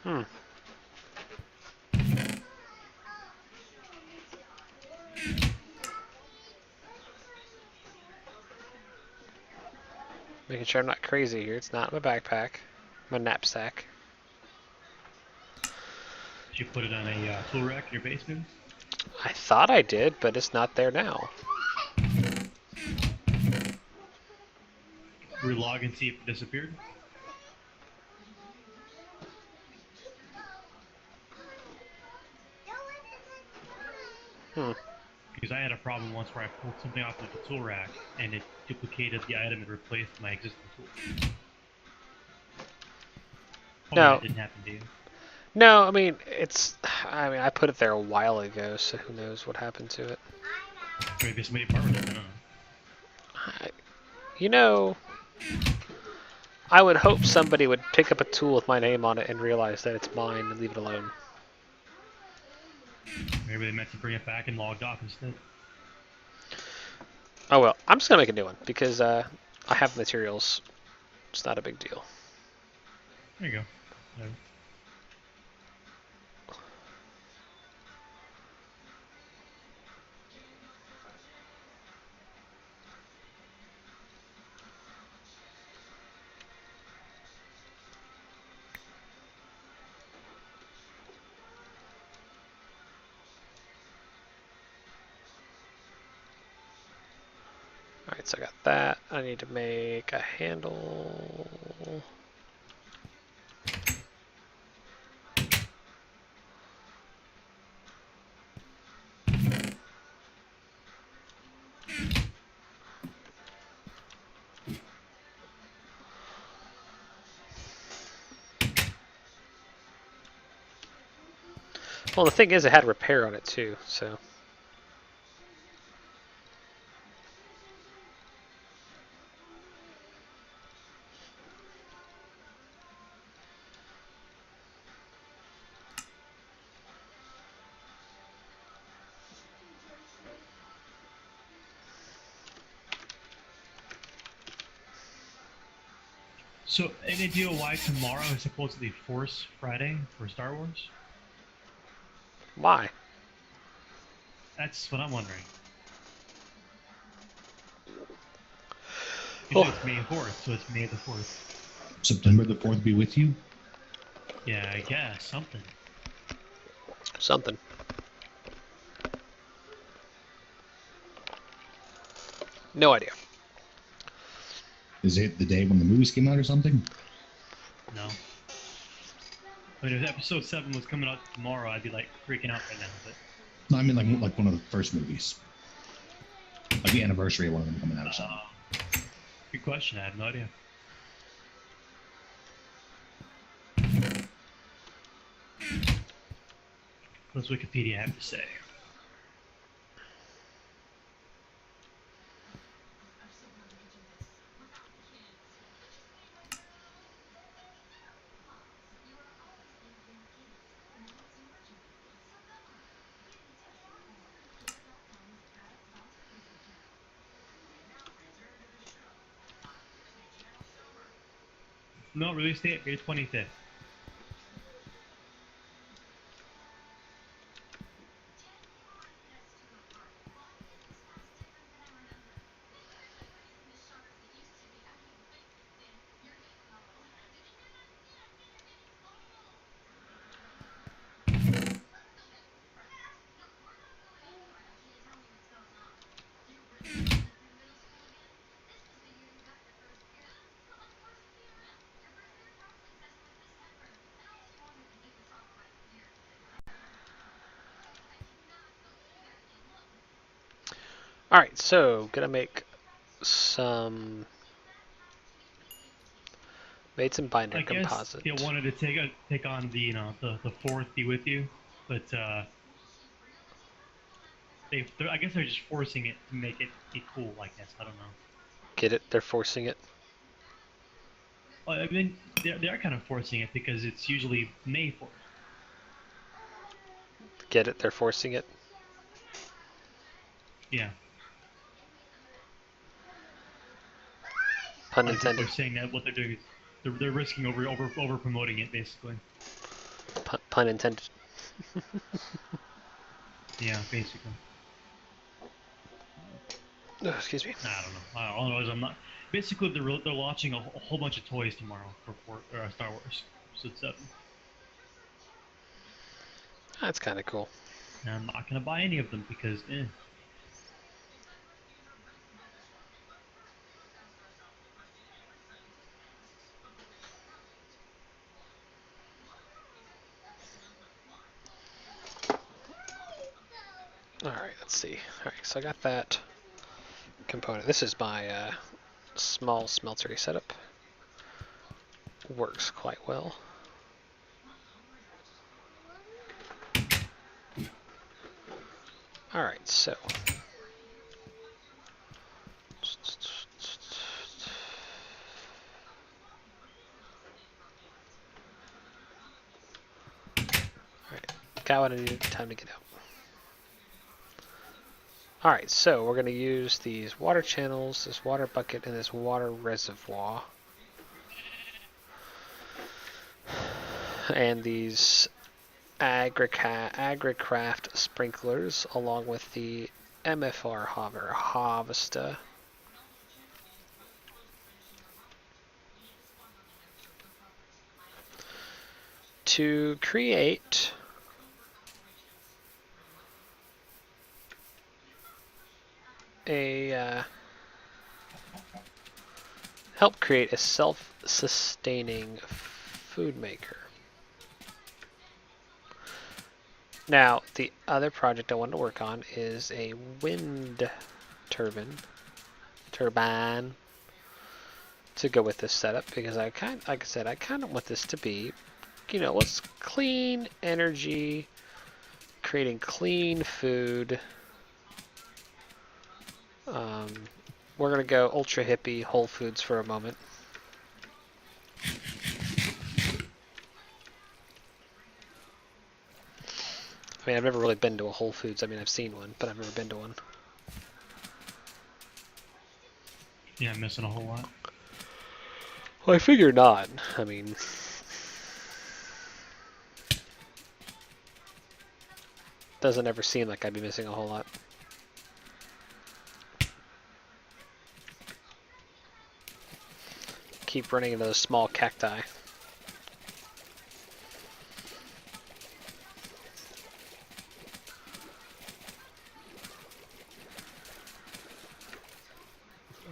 Hmm. Making sure I'm not crazy here. It's not my backpack. My knapsack. Did you put it on a tool rack in your basement? I thought I did, but it's not there now. Relog and see if it disappeared? Hmm. Because I had a problem once where I pulled something off of the tool rack and it duplicated the item and replaced my existing tool. Oh, No. that didn't happen to you. No, I mean, I put it there a while ago, so who knows what happened to it. Maybe somebody borrowed it, I don't know. You know, I would hope somebody would pick up a tool with my name on it and realize that it's mine and leave it alone. Maybe they meant to bring it back and logged off instead. Oh well, I'm just gonna make a new one because I have the materials. It's not a big deal. There you go. No. Alright, so I got that. I need to make a handle. Well, the thing is, it had repair on it too, so. So, any idea why tomorrow is supposedly Force Friday for Star Wars? Why? That's what I'm wondering. Oh. Usually it's May 4th, so it's May the 4th. September the 4th be with you? Yeah, I guess, something. Something. No idea. Is it the day when the movies came out or something? No. I mean, if episode 7 was coming out tomorrow, I'd be like freaking out right now, but... No, I mean like one of the first movies. Like the anniversary of one of them coming out or something. Good question, I have no idea. What does Wikipedia have to say? No, release date, May 25th. Alright, so gonna make some. Made some binder I guess composite. they wanted to take on the the 4th be with you, but I guess they're just forcing it to make it be cool. I guess I don't know. Get it? They're forcing it. Well, I mean, they are kind of forcing it because it's usually May 4th. Get it? They're forcing it. Yeah. Pun Like people intended. are saying that what they're doing is they're risking over promoting it basically. Pun intended. Yeah, basically. Oh, excuse me. I don't know. Otherwise, I'm not. Basically, they're launching a whole bunch of toys tomorrow for Star Wars Episode 7. That's kind of cool. And I'm not gonna buy any of them because, Alright, let's see. Alright, so I got that component. This is my small smeltery setup. Works quite well. Alright, so. Alright, got what I needed. Time to get out. Alright, so we're going to use these water channels, this water bucket, and this water reservoir. And these Agricraft sprinklers, along with the MFR harvester. To create a Help create a self-sustaining food maker. Now, the other project I wanted to work on is a wind turbine to go with this setup, because like I said, I kind of want this to be, what's clean energy, creating clean food. We're gonna go ultra hippie Whole Foods for a moment. I mean, I've never really been to a Whole Foods. I mean, I've seen one, but I've never been to one. Yeah, I'm missing a whole lot. Well, I figure not. I mean, doesn't ever seem like I'd be missing a whole lot. Keep running into those small cacti.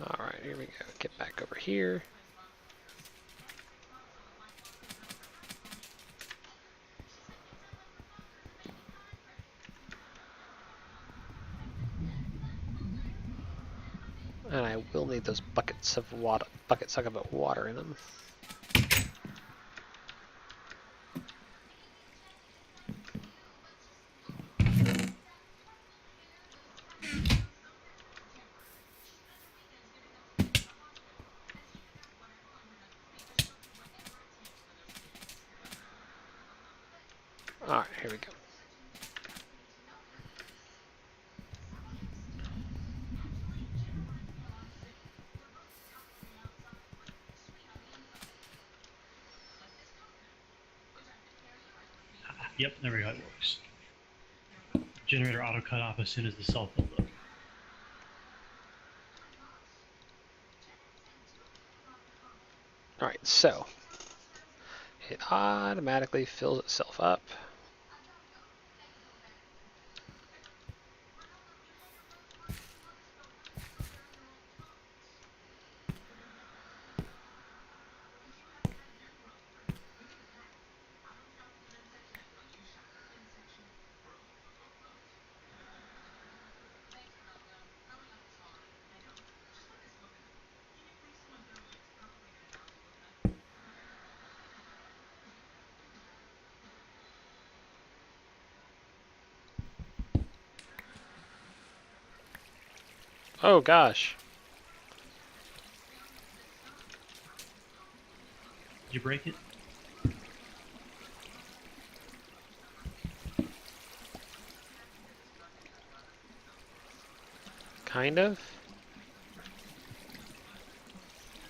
Alright, here we go. Get back over here. And I will need those buckets of water, buckets of water in them. Alright, here we go. Yep, there we go, it works. Generator auto cut off as soon as the cell filled up. Alright, so it automatically fills itself up. Oh gosh. Did you break it? Kind of.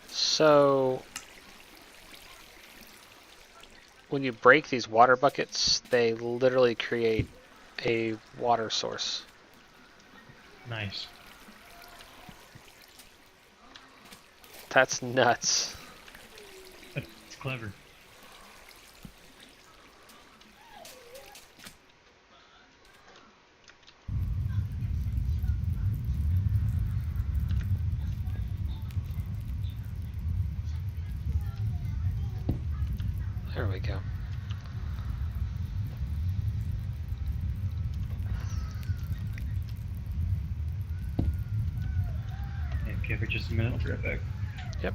So when you break these water buckets, they literally create a water source. Nice. That's nuts. It's clever. There we go. Okay, for just a minute, I'll be right back. Yep.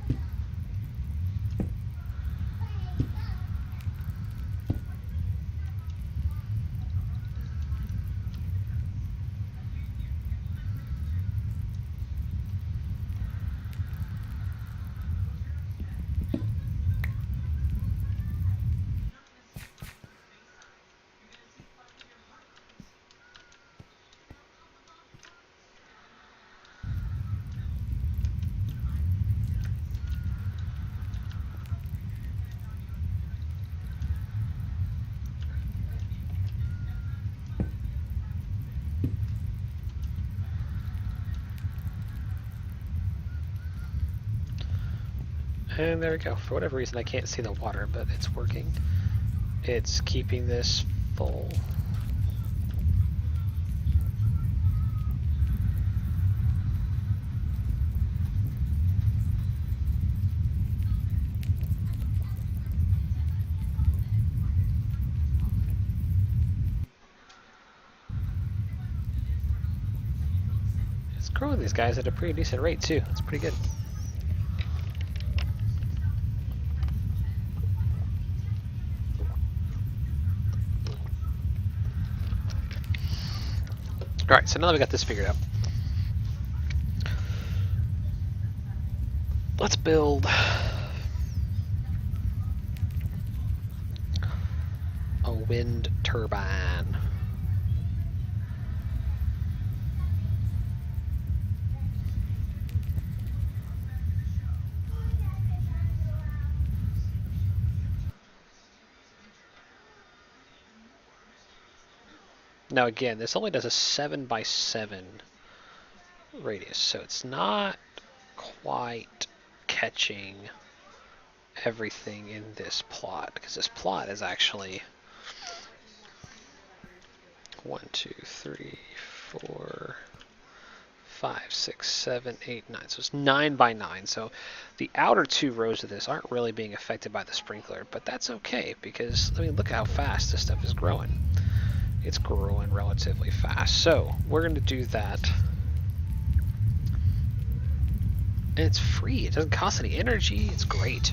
And there we go. For whatever reason, I can't see the water, but it's working. It's keeping this full. growing these guys at a pretty decent rate too. It's pretty good. Alright, so now that we got this figured out, let's build a wind turbine. Now again, this only does a 7x7 radius, so it's not quite catching everything in this plot, because this plot is actually 1, 2, 3, 4, 5, 6, 7, 8, 9. So it's 9x9. So the outer 2 rows of this aren't really being affected by the sprinkler, but that's okay because I mean, look how fast this stuff is growing. It's growing relatively fast. So we're going to do that. And it's free. It doesn't cost any energy. It's great.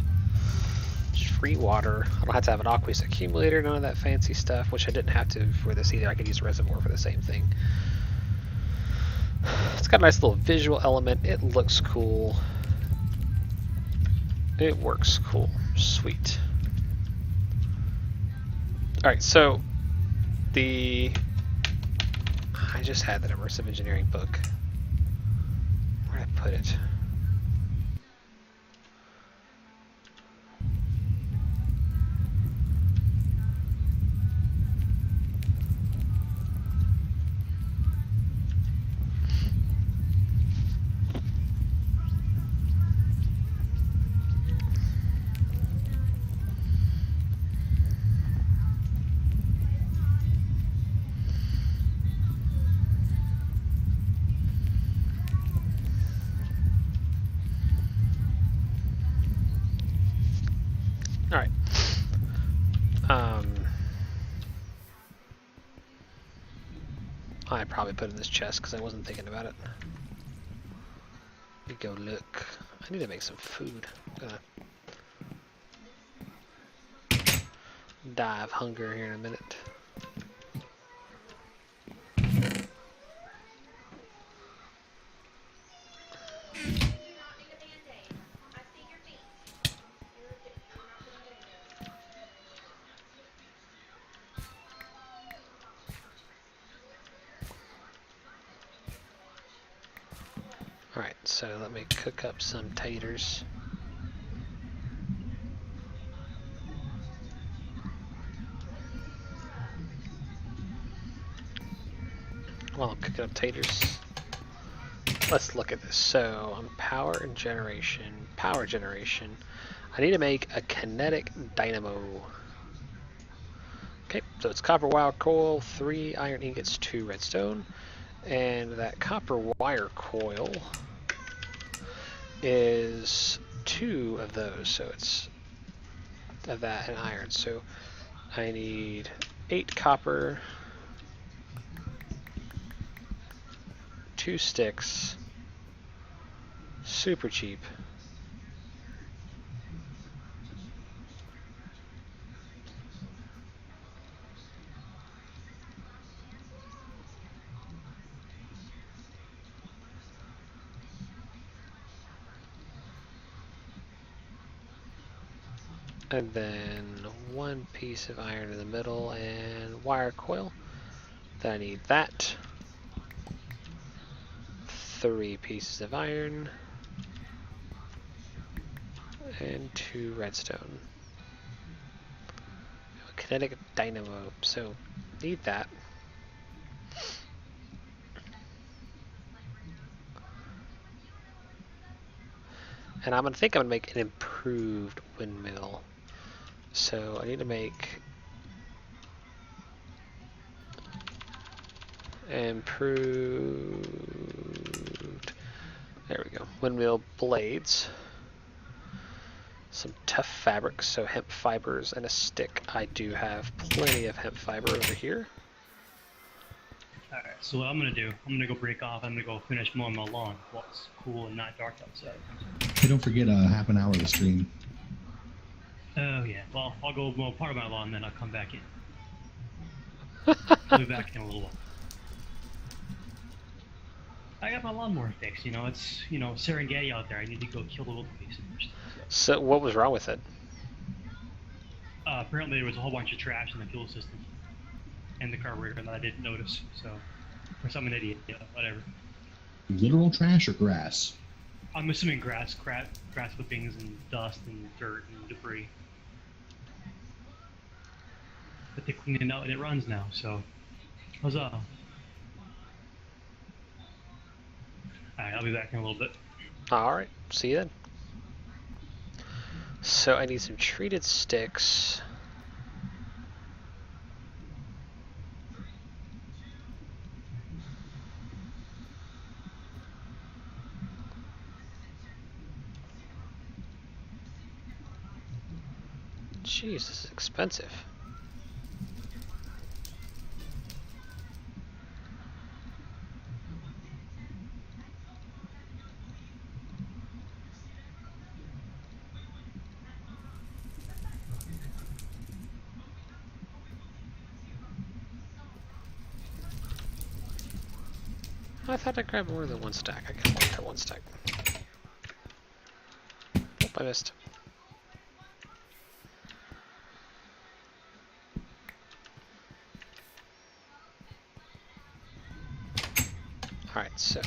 Just free water. I don't have to have an aqueous accumulator, none of that fancy stuff, which I didn't have to for this either. I could use a reservoir for the same thing. It's got a nice little visual element. It looks cool. It works cool. Sweet. Alright, so I just had that immersive engineering book. Where did I put it? Alright. I probably put it in this chest because I wasn't thinking about it. Let me go look. I need to make some food. I'm gonna die of hunger here in a minute. Alright, so let me cook up some taters. While I'm cooking up taters, let's look at this. So, on power and generation, I need to make a kinetic dynamo. Okay, so it's copper wire coil, 3 iron ingots, 2 redstone, and that copper wire coil is 2 of those, so it's of that and iron. So I need 8 copper, 2 sticks, super cheap. And then 1 piece of iron in the middle and wire coil. Then I need that. 3 pieces of iron. And 2 redstone. A kinetic dynamo, so need that. And I'm gonna make an improved windmill. So I need to make improved, there we go, windmill blades, some tough fabric, so hemp fibers and a stick. I do have plenty of hemp fiber over here. Alright. Alright, so what I'm gonna do, I'm gonna go break off. I'm gonna go finish mowing my lawn while it's cool and not dark outside. Hey, don't forget half an hour of the stream. Oh yeah. Well, I'll go mow part of my lawn, then I'll come back in. I'll be back in a little while. I got my lawnmower fixed. You know, it's Serengeti out there. I need to go kill the wildebeest first. So what was wrong with it? Apparently there was a whole bunch of trash in the fuel system and the carburetor that I didn't notice. So, or I'm an idiot. Yeah, whatever. Literal trash or grass? I'm assuming grass clippings and dust and dirt and debris. But they cleaned it out and it runs now. So, huzzah! Alright, I'll be back in a little bit. Alright, see you then. So I need some treated sticks. Jeez, this is expensive. I thought I grabbed more than one stack. I got more than one stack. Oh, I missed. Alright, so.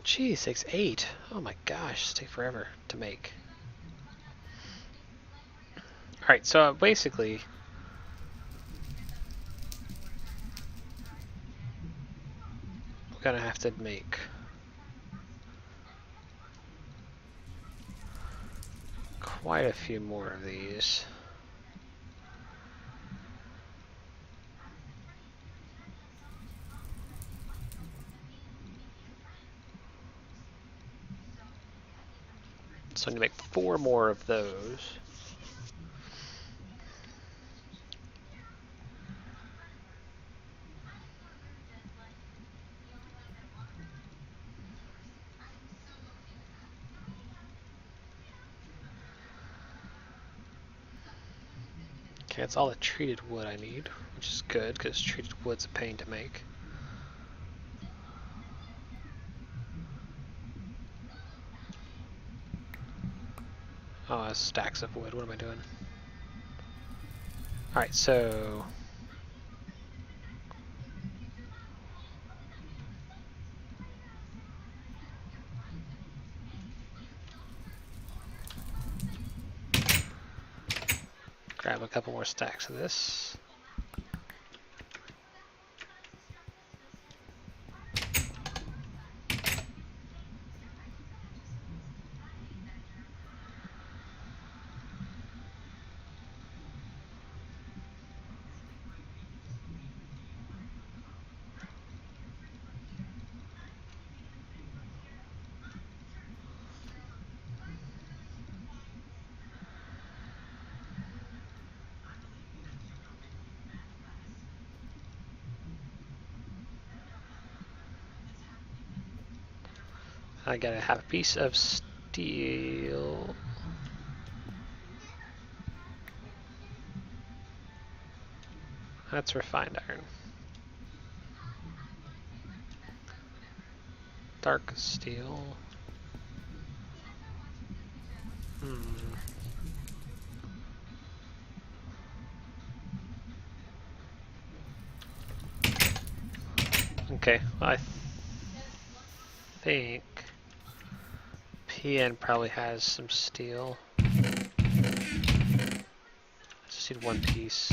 Geez, takes 8. Oh my gosh, this takes forever to make. Alright, so basically, we're gonna have to make quite a few more of these. So I'm gonna make 4 more of those. Okay, that's all the treated wood I need, which is good because treated wood's a pain to make. Oh, that's stacks of wood. What am I doing? Alright, so grab a couple more stacks of this. I gotta have a piece of steel. That's refined iron. Dark steel. Okay, well, I think PN probably has some steel. I just need one piece.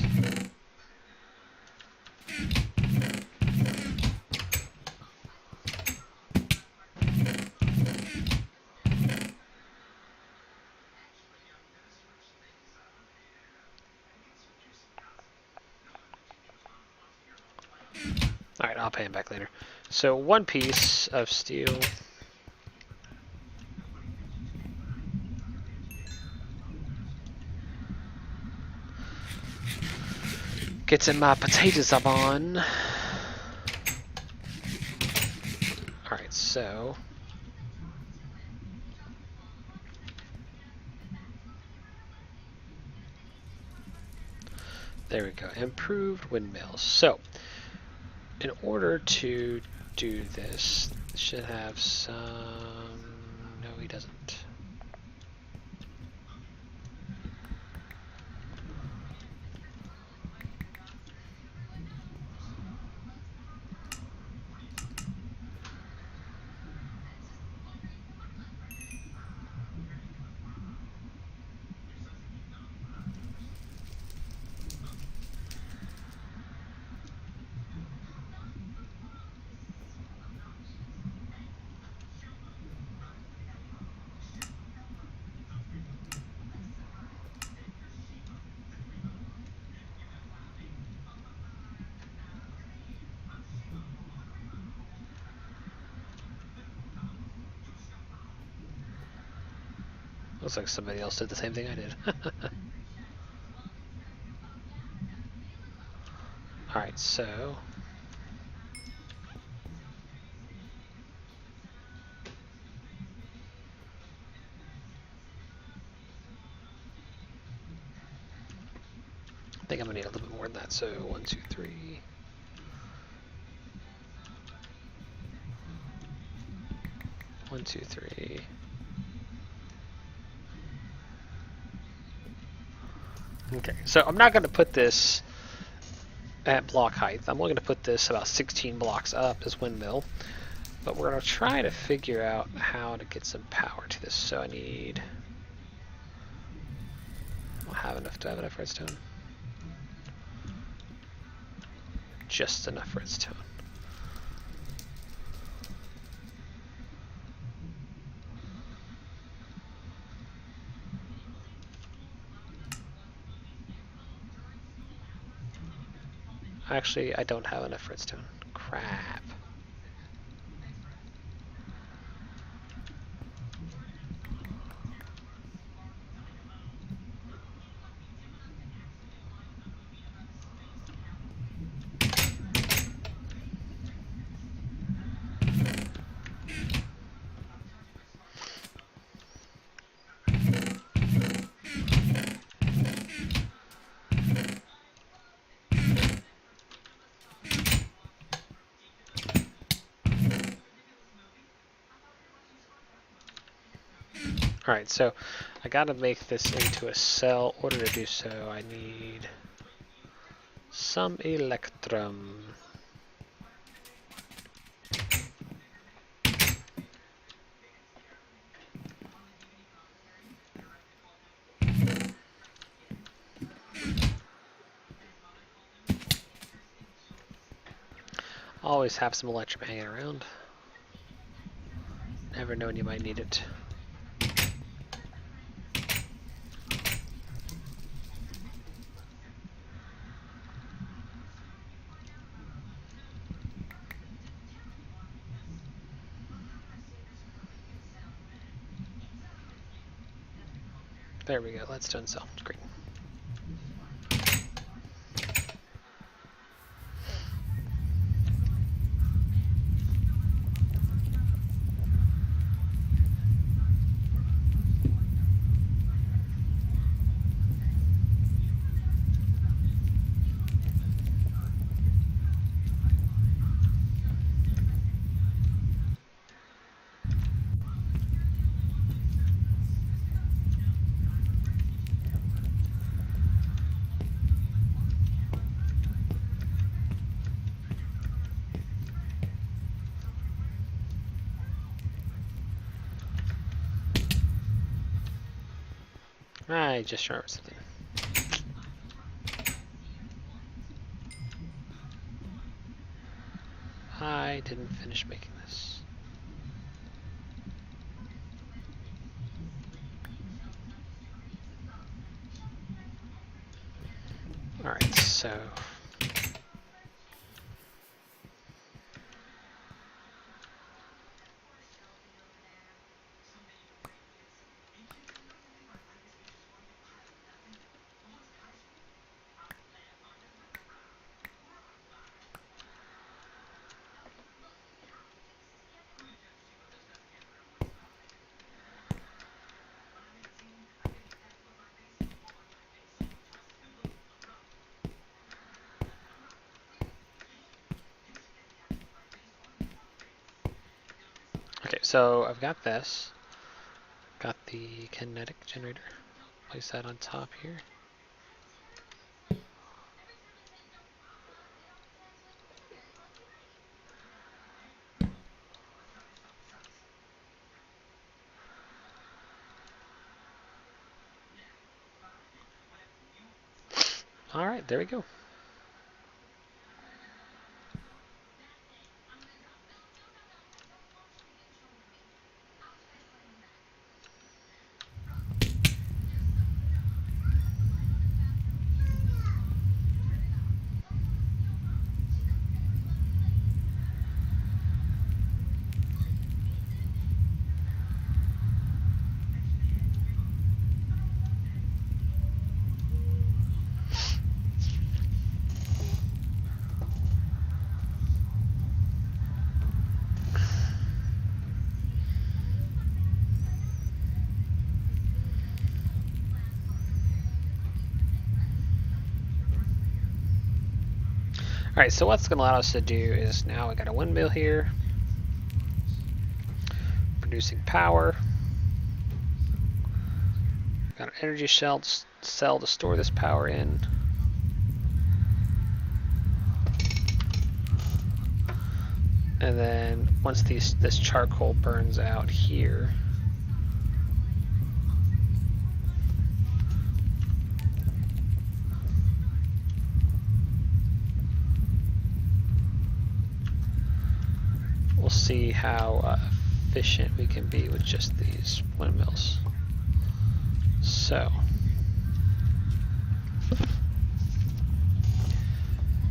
Alright, I'll pay him back later. So 1 piece of steel. Getting my potatoes up on. Alright, so there we go. Improved windmills. So in order to do this, it should have some. No, he doesn't. Looks like somebody else did the same thing I did. Alright, so I think I'm gonna need a little bit more than that. So 1, 2, 3. One, two, three. Okay, so I'm not going to put this at block height. I'm only going to put this about 16 blocks up, this windmill. But we're going to try to figure out how to get some power to this. So I need... I don't have enough to have enough redstone. Just enough redstone. Actually, I don't have enough redstone. Crap. Alright, so I gotta make this into a cell. In order to do so, I need some electrum. Always have some electrum hanging around. Never know when you might need it. There we go, let's done cell. Great. I just remembered something. I didn't finish making this. Alright, so so I've got this. Got the kinetic generator. Place that on top here. All right, there we go. All right, so what's going to allow us to do is now we got a windmill here, producing power. Got an energy cell to store this power in. And then once this charcoal burns out here, we'll see how efficient we can be with just these windmills. So,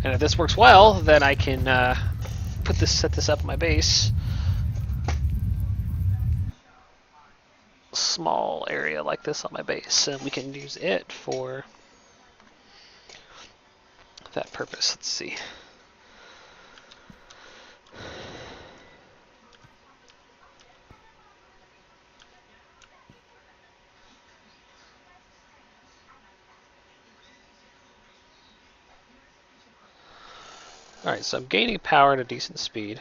and if this works well, then I can set this up in my base. Small area like this on my base, and we can use it for that purpose. Let's see. Alright, so I'm gaining power at a decent speed.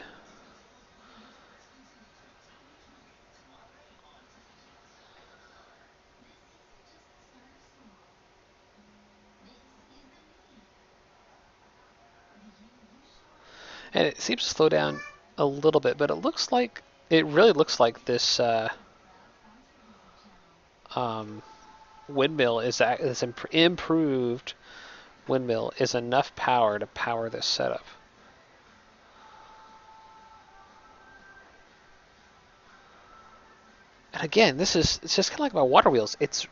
And it seems to slow down a little bit, but it really looks like this windmill this improved windmill is enough power to power this setup. And again, it's just kind of like my water wheels. It's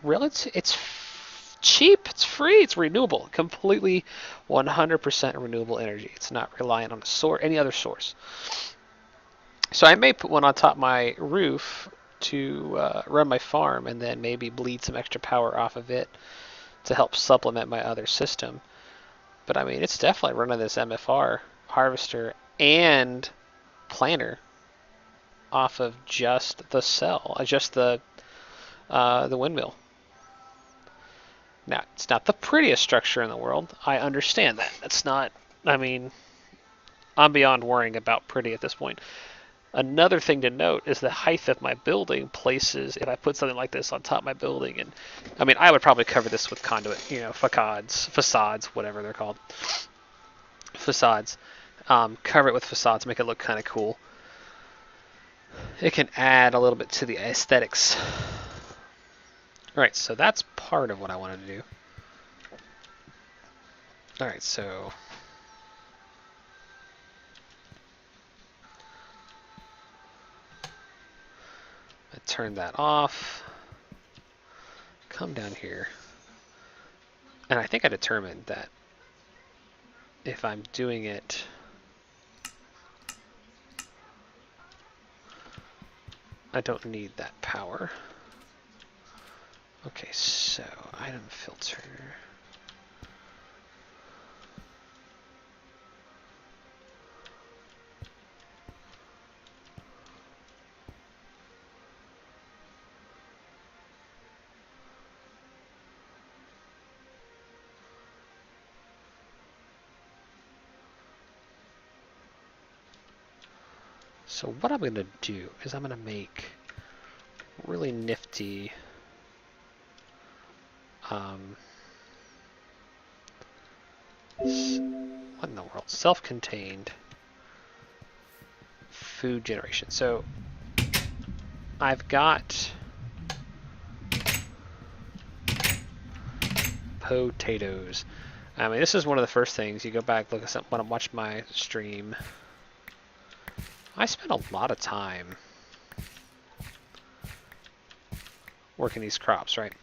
cheap, it's free, it's renewable, completely 100% renewable energy. It's not reliant on any other source. So I may put one on top of my roof to run my farm, and then maybe bleed some extra power off of it to help supplement my other system. But I mean, it's definitely running this MFR harvester and planter off of just the cell, just the windmill. Now, it's not the prettiest structure in the world. I understand that. It's not, I mean, I'm beyond worrying about pretty at this point. Another thing to note is the height of my building places, if I put something like this on top of my building, and I mean, I would probably cover this with conduit, facades, whatever they're called. Facades. Cover it with facades, make it look kind of cool. It can add a little bit to the aesthetics. Alright, so that's part of what I wanted to do. Alright, so I turn that off. Come down here. And I think I determined that if I'm doing it I don't need that power. Okay, so item filter. So what I'm going to do is I'm going to make really nifty what in the world? Self-contained food generation. So I've got potatoes. I mean, this is one of the first things. You go back, look at something, when I watch my stream. I spent a lot of time working these crops, right?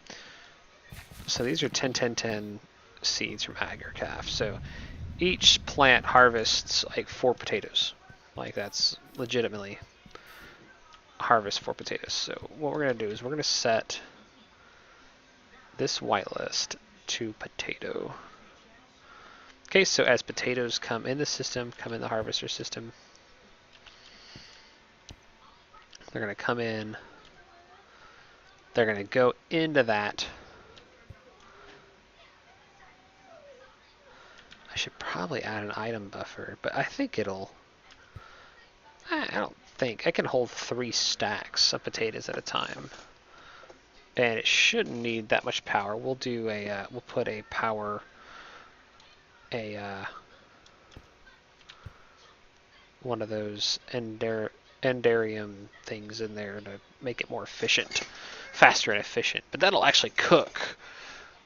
So these are 10-10-10 seeds from AgriCalf. So each plant harvests like 4 potatoes. Like that's legitimately harvest 4 potatoes. So what we're going to do is we're going to set this whitelist to potato. Okay, so as potatoes come in the system, come in the harvester system, they're going to come in, they're going to go into that. I should probably add an item buffer, but I think it'll, I don't think, I can hold 3 stacks of potatoes at a time. And it shouldn't need that much power. We'll do a, we'll put a power, one of those endarium things in there to make it more efficient, faster and efficient. But that'll actually cook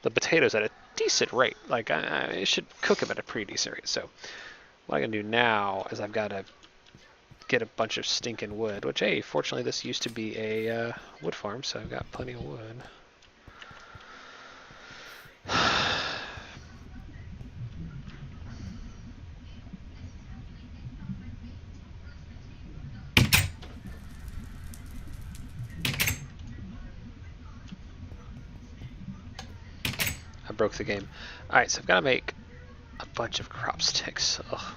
the potatoes at a decent rate. Like it should cook them at a pretty decent rate. So what I'm gonna do now is I've got to get a bunch of stinking wood. Which, hey, fortunately this used to be a wood farm, so I've got plenty of wood. I broke the game. Alright, so I've got to make a bunch of crop sticks. Ugh.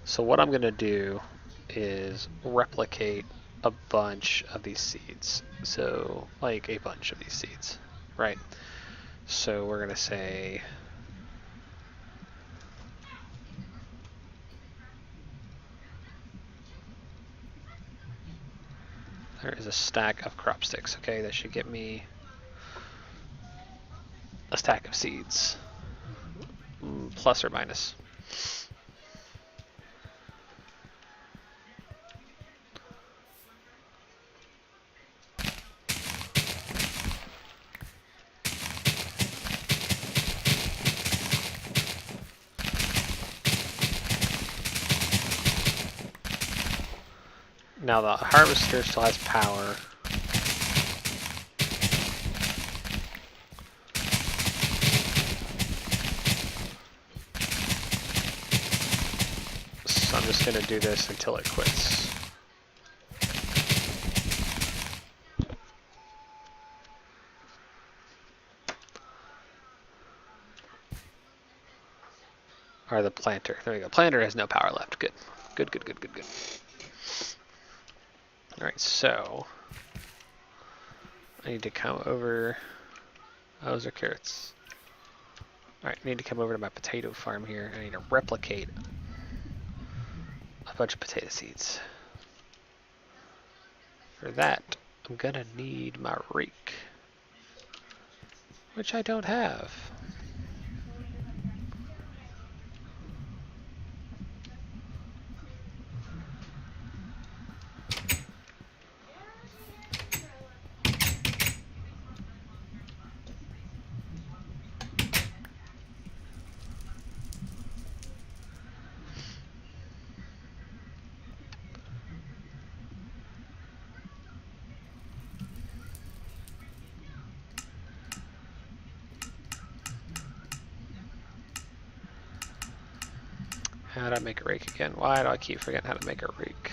So what I'm going to do is replicate a bunch of these seeds. So, like a bunch of these seeds, right? So we're going to say there is a stack of crop sticks. Okay, that should get me a stack of seeds, plus or minus. Now the harvester still has power. So I'm just going to do this until it quits. Or the planter. There we go. Planter has no power left. Good. Good, good, good, good, good. Alright, so I need to come over. Oh, those are carrots. Alright, I need to come over to my potato farm here. I need to replicate a bunch of potato seeds. For that, I'm gonna need my rake, which I don't have. How do I make a rake again? Why do I keep forgetting how to make a rake?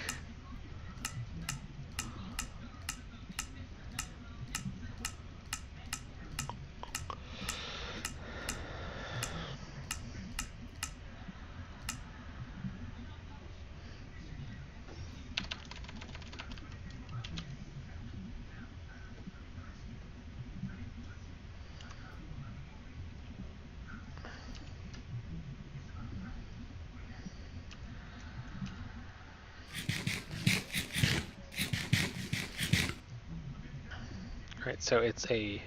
Alright, so it's a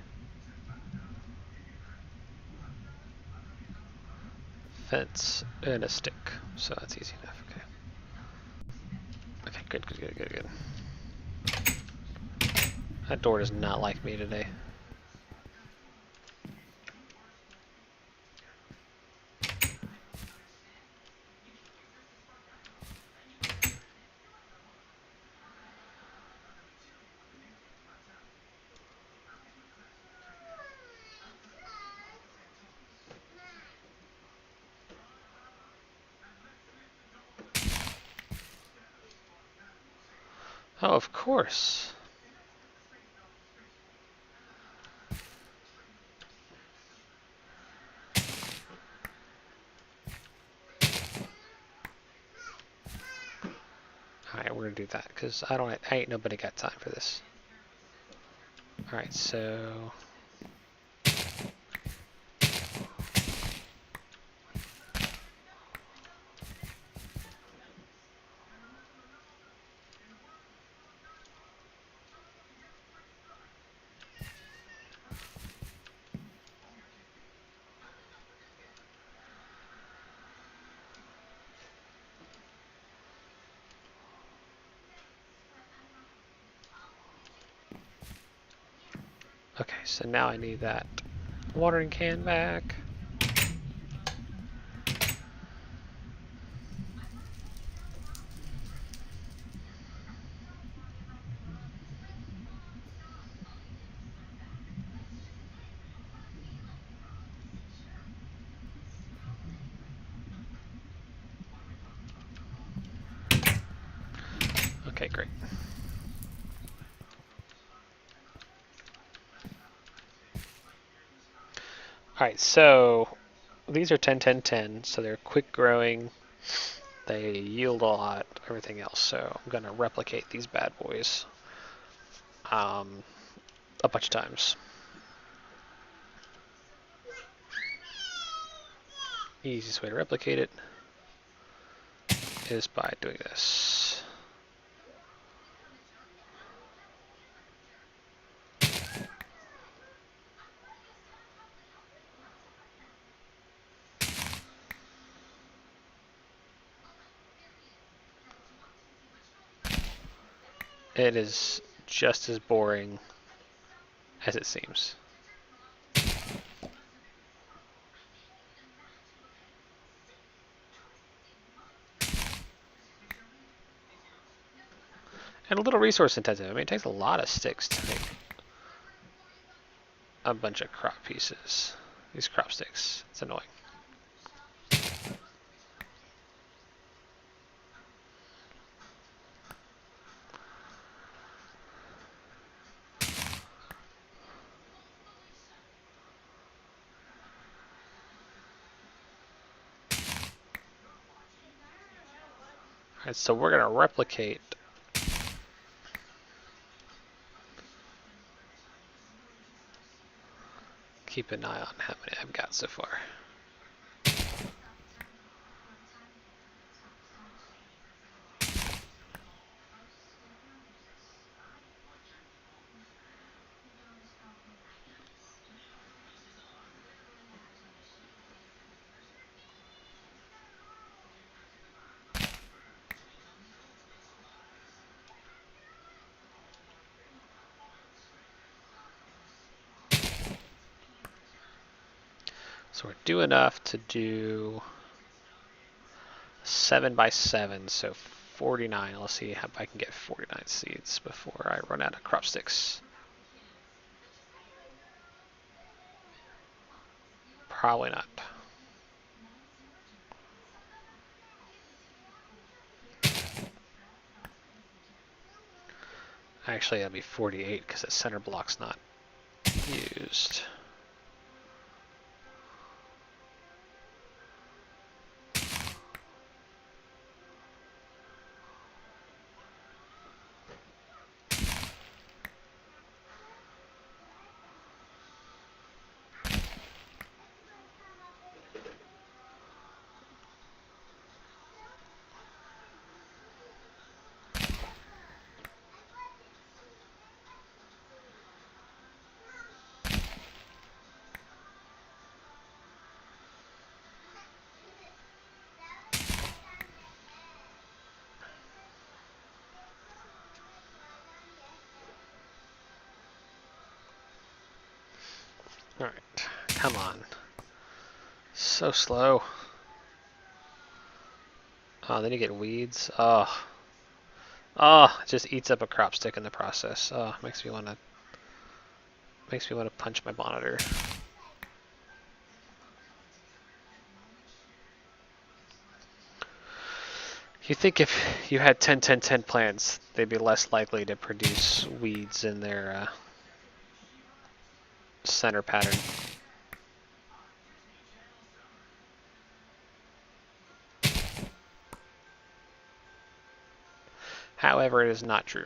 fence and a stick. So that's easy enough. Okay. Okay, good, good, good, good, good. That door does not like me today. Oh, of course. Alright, we're gonna do that because I ain't nobody got time for this. Alright, so okay, so now I need that watering can back. Okay, great. Alright, so these are 10, 10, 10, so they're quick growing. They yield a lot, everything else. So I'm gonna replicate these bad boys a bunch of times. Easiest way to replicate it is by doing this. It is just as boring as it seems. And a little resource intensive. I mean, it takes a lot of sticks to make a bunch of crop pieces. These crop sticks. It's annoying. Alright, so we're going to replicate keep an eye on how many I've got so far. So we're doing enough to do 7 by 7, so 49. Let's see if I can get 49 seeds before I run out of crop sticks. Probably not. Actually, that'll be 48 because the center block's not used. Alright, come on. So slow. Oh, then you get weeds. Oh. Oh, it just eats up a crop stick in the process. Oh, makes me wanna punch my monitor. You think if you had 10-10-10 plants, they'd be less likely to produce weeds in their center pattern. However, it is not true.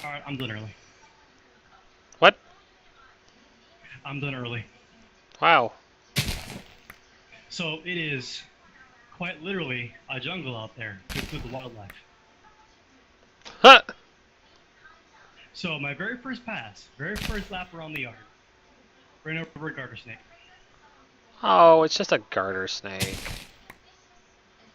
Alright, I'm done early. What? I'm done early. Wow. So it is quite literally a jungle out there to include the wildlife. Huh! So my very first pass, very first lap around the yard, ran over a garter snake. Oh, it's just a garter snake.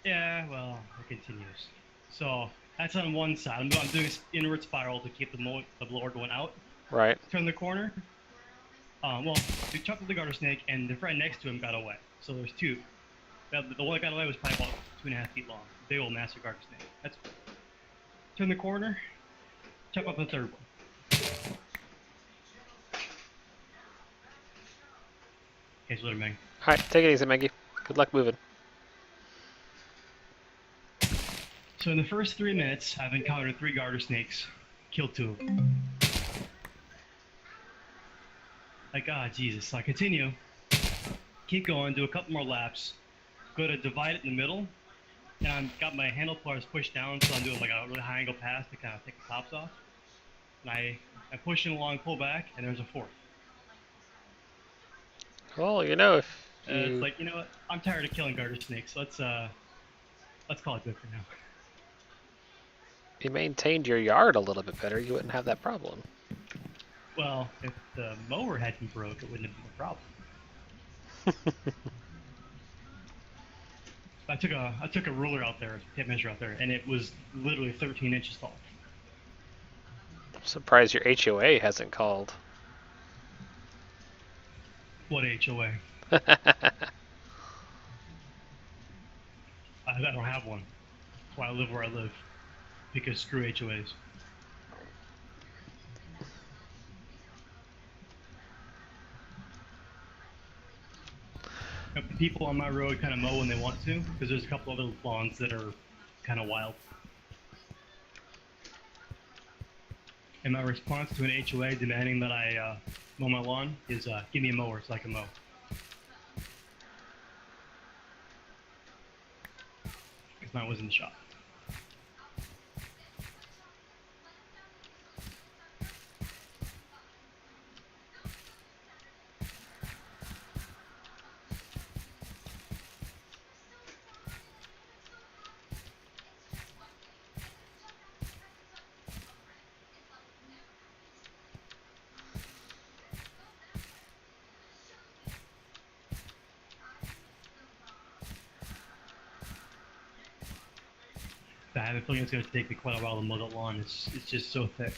Yeah, well, it continues. So that's on one side. I'm doing an inward spiral to keep the blower going out. Right. Turn the corner. Well, we chopped up the garter snake, and the friend next to him got away. So there's two. The one that got away was probably about 2.5 feet long. Big old massive garter snake. That's turn the corner, chop up the third one. Okay, so let him hang. Alright, take it easy, Maggie. Good luck moving. So in the first 3 minutes, I've encountered 3 garter snakes, killed 2 of them. Like, Jesus. So I continue, keep going, do a couple more laps, go to divide it in the middle, and I've got my handlebars pushed down, so I'm doing like a really high angle pass to kind of take the tops off. And I'm pushing along, pull back, and there's a fourth. Well, you know, if It's you like, you know what? I'm tired of killing garter snakes. Let's call it good for now. maintained your yard a little bit better, you wouldn't have that problem. Well, if the mower hadn't broke, it wouldn't have been a problem. I took a ruler out there, tape measure out there, and it was literally 13 inches tall. I'm surprised your HOA hasn't called. What HOA? I don't have one. That's why I live where I live. Because screw HOAs. People on my road kind of mow when they want to, because there's a couple other lawns that are kind of wild. And my response to an HOA demanding that I mow my lawn is, give me a mower so I can mow. Because mine was in the shop. I have a feeling it's going to take me quite a while to mow the lawn. It's just so thick.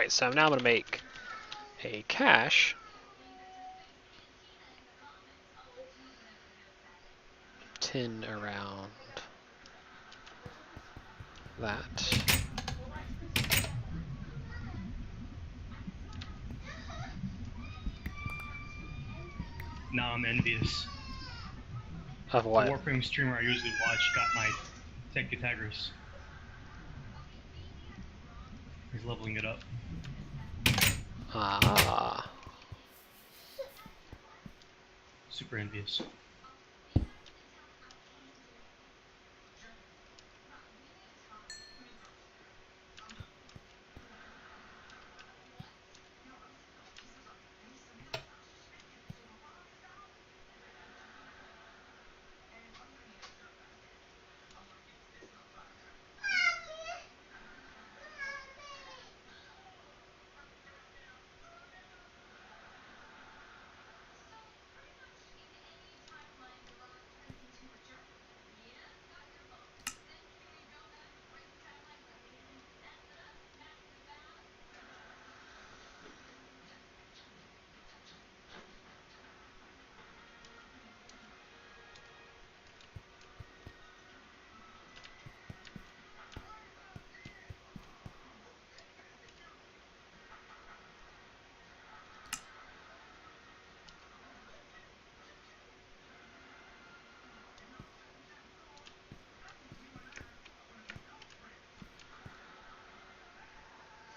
Alright, so now I'm going to make a cache. Tin around that. Now I'm envious. Of The what? Warframe streamer I usually watch got my Tenkatagris. He's leveling it up. Ah. Super envious.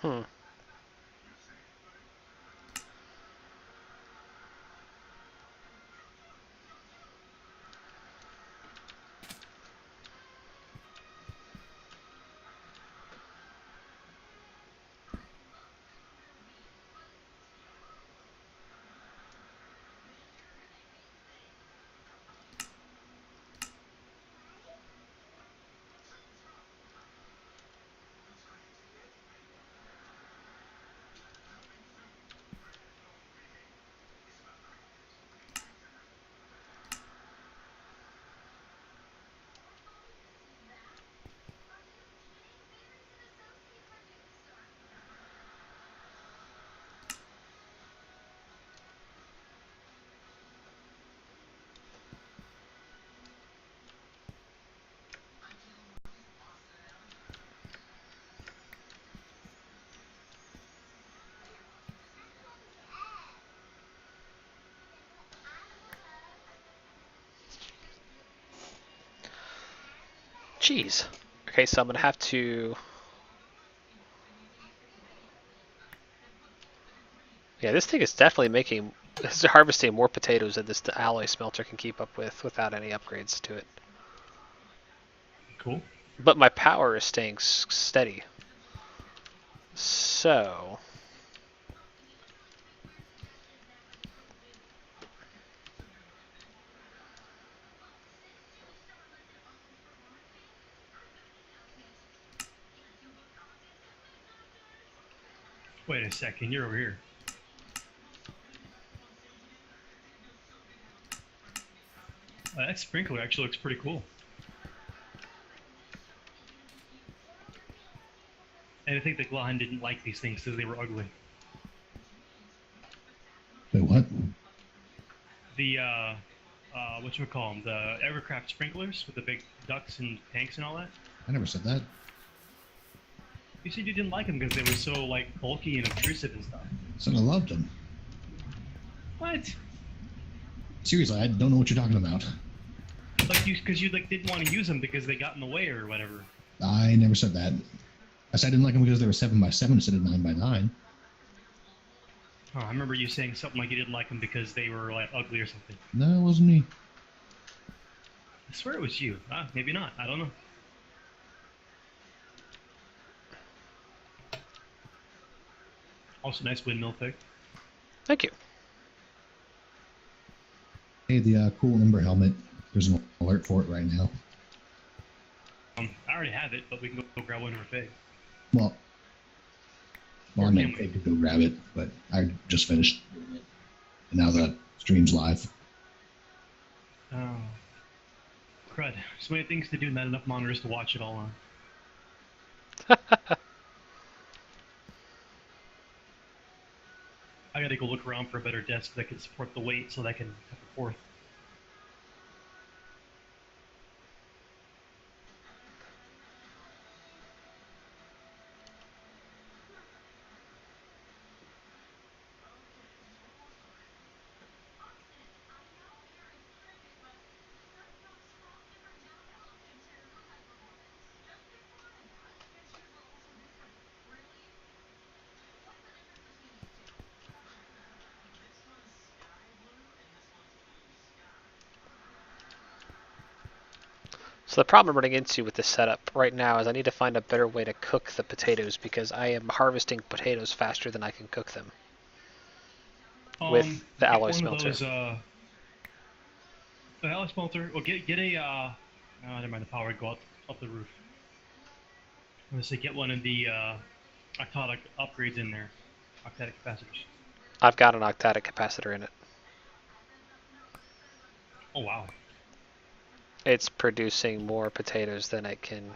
Hmm. Jeez. Okay, so I'm going to have to... Yeah, this thing is definitely making... It's harvesting more potatoes than this alloy smelter can keep up with without any upgrades to it. Cool. But my power is staying steady. So... Wait a second, you're over here. That sprinkler actually looks pretty cool. And I think that Glahan didn't like these things because they were ugly. Wait, what? The, whatchamacallem, the Evercraft sprinklers with the big ducts and tanks and all that. I never said that. You said you didn't like them because they were so, like, bulky and obtrusive and stuff. Said I loved them. What? Seriously, I don't know what you're talking about. Like, because you, like, didn't want to use them because they got in the way or whatever. I never said that. I said I didn't like them because they were 7x7 instead of 9x9. Oh, I remember you saying something like you didn't like them because they were, like, ugly or something. No, it wasn't me. I swear it was you. Ah, maybe not. I don't know. Also, nice windmill pick. Thank you. Hey, the cool Ember helmet. There's an alert for it right now. I already have it, but we can go grab one for Fig. Well, I Or meant can we? Fig to go grab it, but I just finished doing it. And now the stream's live. Oh. Crud. So many things to do, not enough monitors to watch it all on. I gotta go look around for a better desk that can support the weight so that I can have a fourth. So the problem I'm running into with this setup right now is I need to find a better way to cook the potatoes because I am harvesting potatoes faster than I can cook them with the Get alloy one of smelter. those the alloy smelter. Well, get a oh, never mind. The power would go up the roof. I'm gonna say get one of the octadic upgrades in there, octadic capacitors. I've got an octadic capacitor in it. Oh wow. It's producing more potatoes than it can.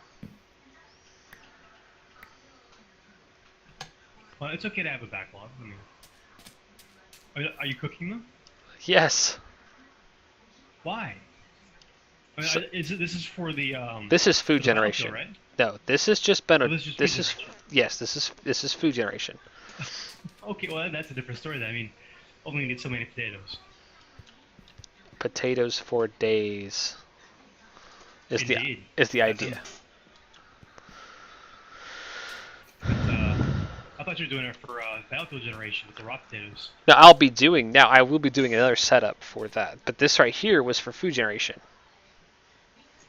Well, it's okay to have a backlog. I mean, are you cooking them? Yes. Why? I mean, So, this is for the this is food for the biofuel, generation. right? No, this has just been Oh, a. this is just food This is generation. yes. This is food generation. Okay, well that's a different story. Then. I mean, only need so many potatoes. Potatoes for days is the Indeed. is the That idea. sounds. But I thought you were doing it for biofuel generation with the raw potatoes. Now I will be doing another setup for that, but this right here was for food generation.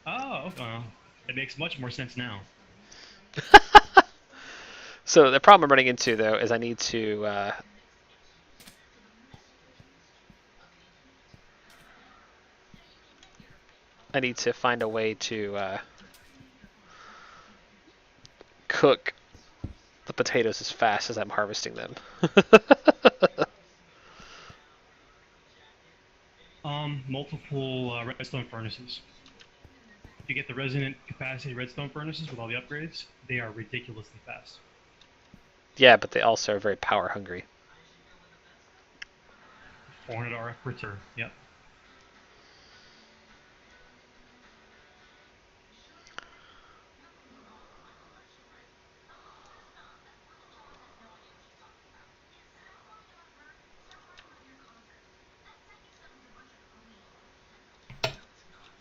Oh, okay. Well, it makes much more sense now. So the problem I'm running into though is I need to find a way to cook the potatoes as fast as I'm harvesting them. Multiple redstone furnaces. If you get the resonant capacity redstone furnaces with all the upgrades, they are ridiculously fast. Yeah, but they also are very power hungry. 400 RF per turn. Yep.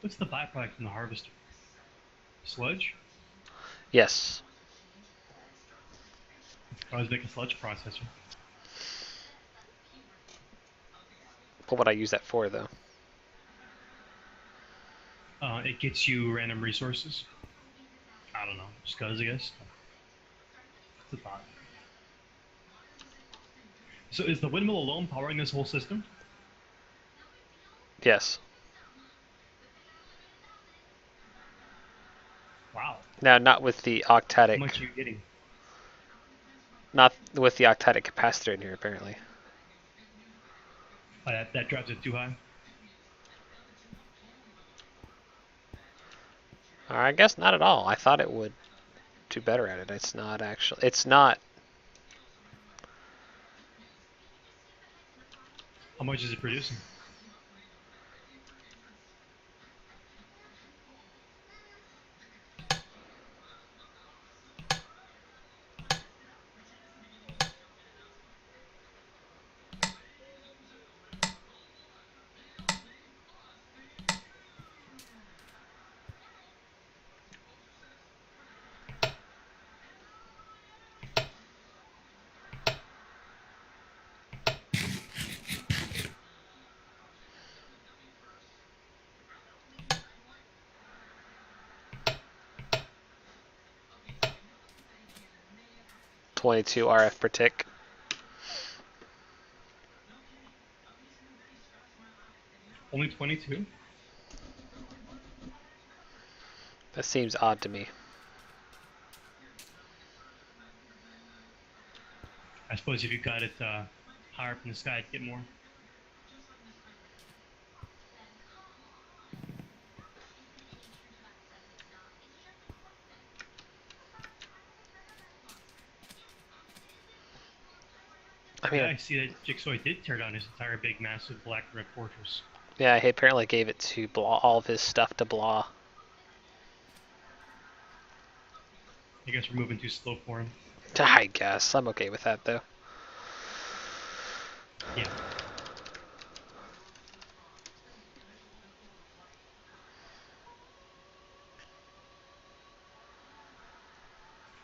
What's the byproduct from the harvester? Sludge? Yes. I always make a sludge processor. What would I use that for though? It gets you random resources. I don't know, just cause I guess. It's a thought. So is the windmill alone powering this whole system? Yes. Wow. Now, not with the How octadic, much are you getting? not with the octadic capacitor in here apparently. That drives it too high. I guess not at all. I thought it would do better at it. It's not actually. It's not. How much is it producing? .22 RF per tick. Only 22? That seems odd to me. I suppose if you got it higher up in the sky, it'd get more. I mean, Yeah, I see that Jigsaw did tear down his entire big, massive black red fortress. yeah, he apparently gave it to Blah, all of his stuff to Blah. I guess we're moving too slow for him. I guess. I'm okay with that, though. Yeah.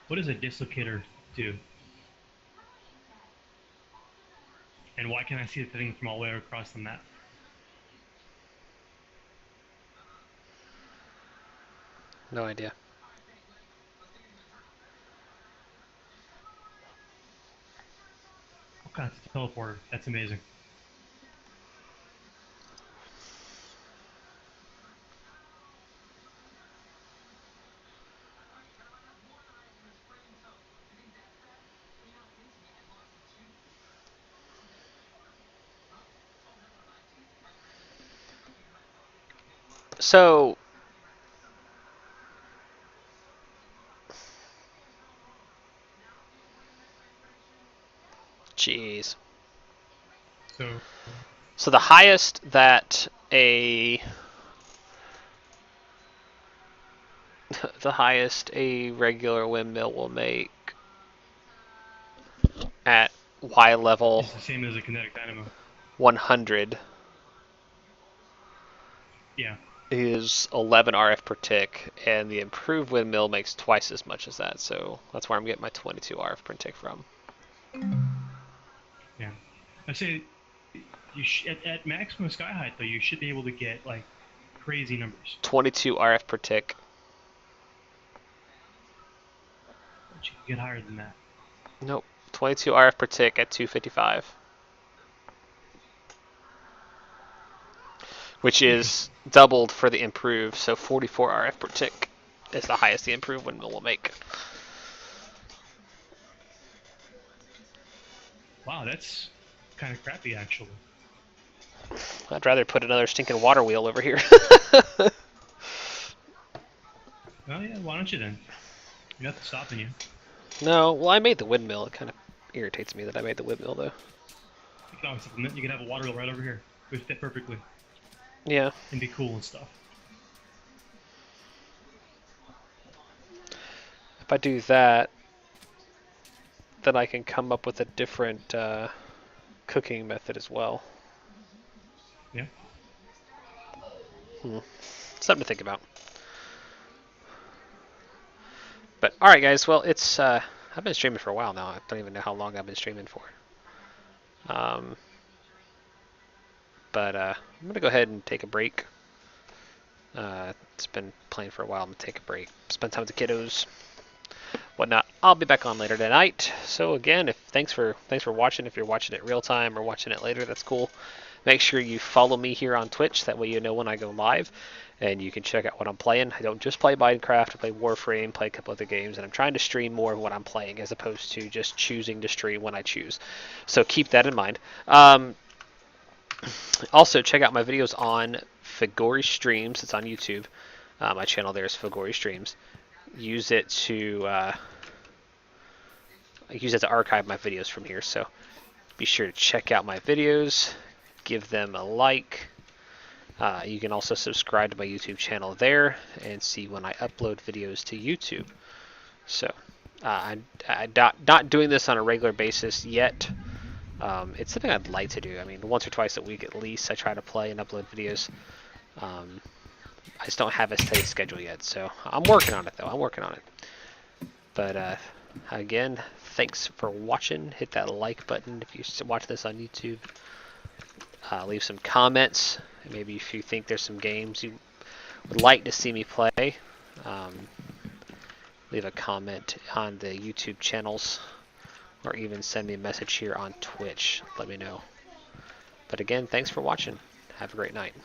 What does a dislocator do? And why can't I see the thing from all the way across the map? No idea. Oh god, it's a teleporter. That's amazing. So, jeez. So, So the highest that the highest a regular windmill will make at Y level it's the same as a kinetic dynamo. 100 Yeah. is 11 RF per tick, and the improved windmill makes twice as much as that. So that's where I'm getting my 22 RF per tick from. Yeah. I say, at maximum sky height, though, you should be able to get, like, crazy numbers. 22 RF per tick. But you can get higher than that. Nope. 22 RF per tick at 255. Which is doubled for the improved, so 44 RF per tick is the highest the improved windmill will make. Wow, that's kind of crappy, actually. I'd rather put another stinking water wheel over here. Oh yeah, why don't you then? Nothing stopping you. No, well, I made the windmill. It kind of irritates me that I made the windmill, though. You can always supplement. You can have a water wheel right over here. It would fit perfectly Yeah. and be cool and stuff. If I do that, then I can come up with a different cooking method as well. Yeah. Something to think about. But alright guys, well it's I've been streaming for a while now. I don't even know how long I've been streaming for. But I'm gonna go ahead and take a break. It's been playing for a while. I'm gonna take a break, spend time with the kiddos, whatnot. I'll be back on later tonight. So again, thanks for watching. If you're watching it real time or watching it later, that's cool. Make sure you follow me here on Twitch. That way you know when I go live, and you can check out what I'm playing. I don't just play Minecraft. I play Warframe, play a couple other games, and I'm trying to stream more of what I'm playing as opposed to just choosing to stream when I choose. So keep that in mind. Also, check out my videos on Fagori Streams. It's on YouTube. My channel there is Fagori Streams. Use it to archive my videos from here. So be sure to check out my videos. Give them a like. You can also subscribe to my YouTube channel there and see when I upload videos to YouTube. So I'm not doing this on a regular basis yet. It's something I'd like to do. I mean, once or twice a week at least, I try to play and upload videos. I just don't have a steady schedule yet, so I'm working on it, though. I'm working on it. But again, thanks for watching. Hit that like button if you watch this on YouTube. Leave some comments. Maybe if you think there's some games you would like to see me play, leave a comment on the YouTube channels, or even send me a message here on Twitch. Let me know. But again, thanks for watching. Have a great night.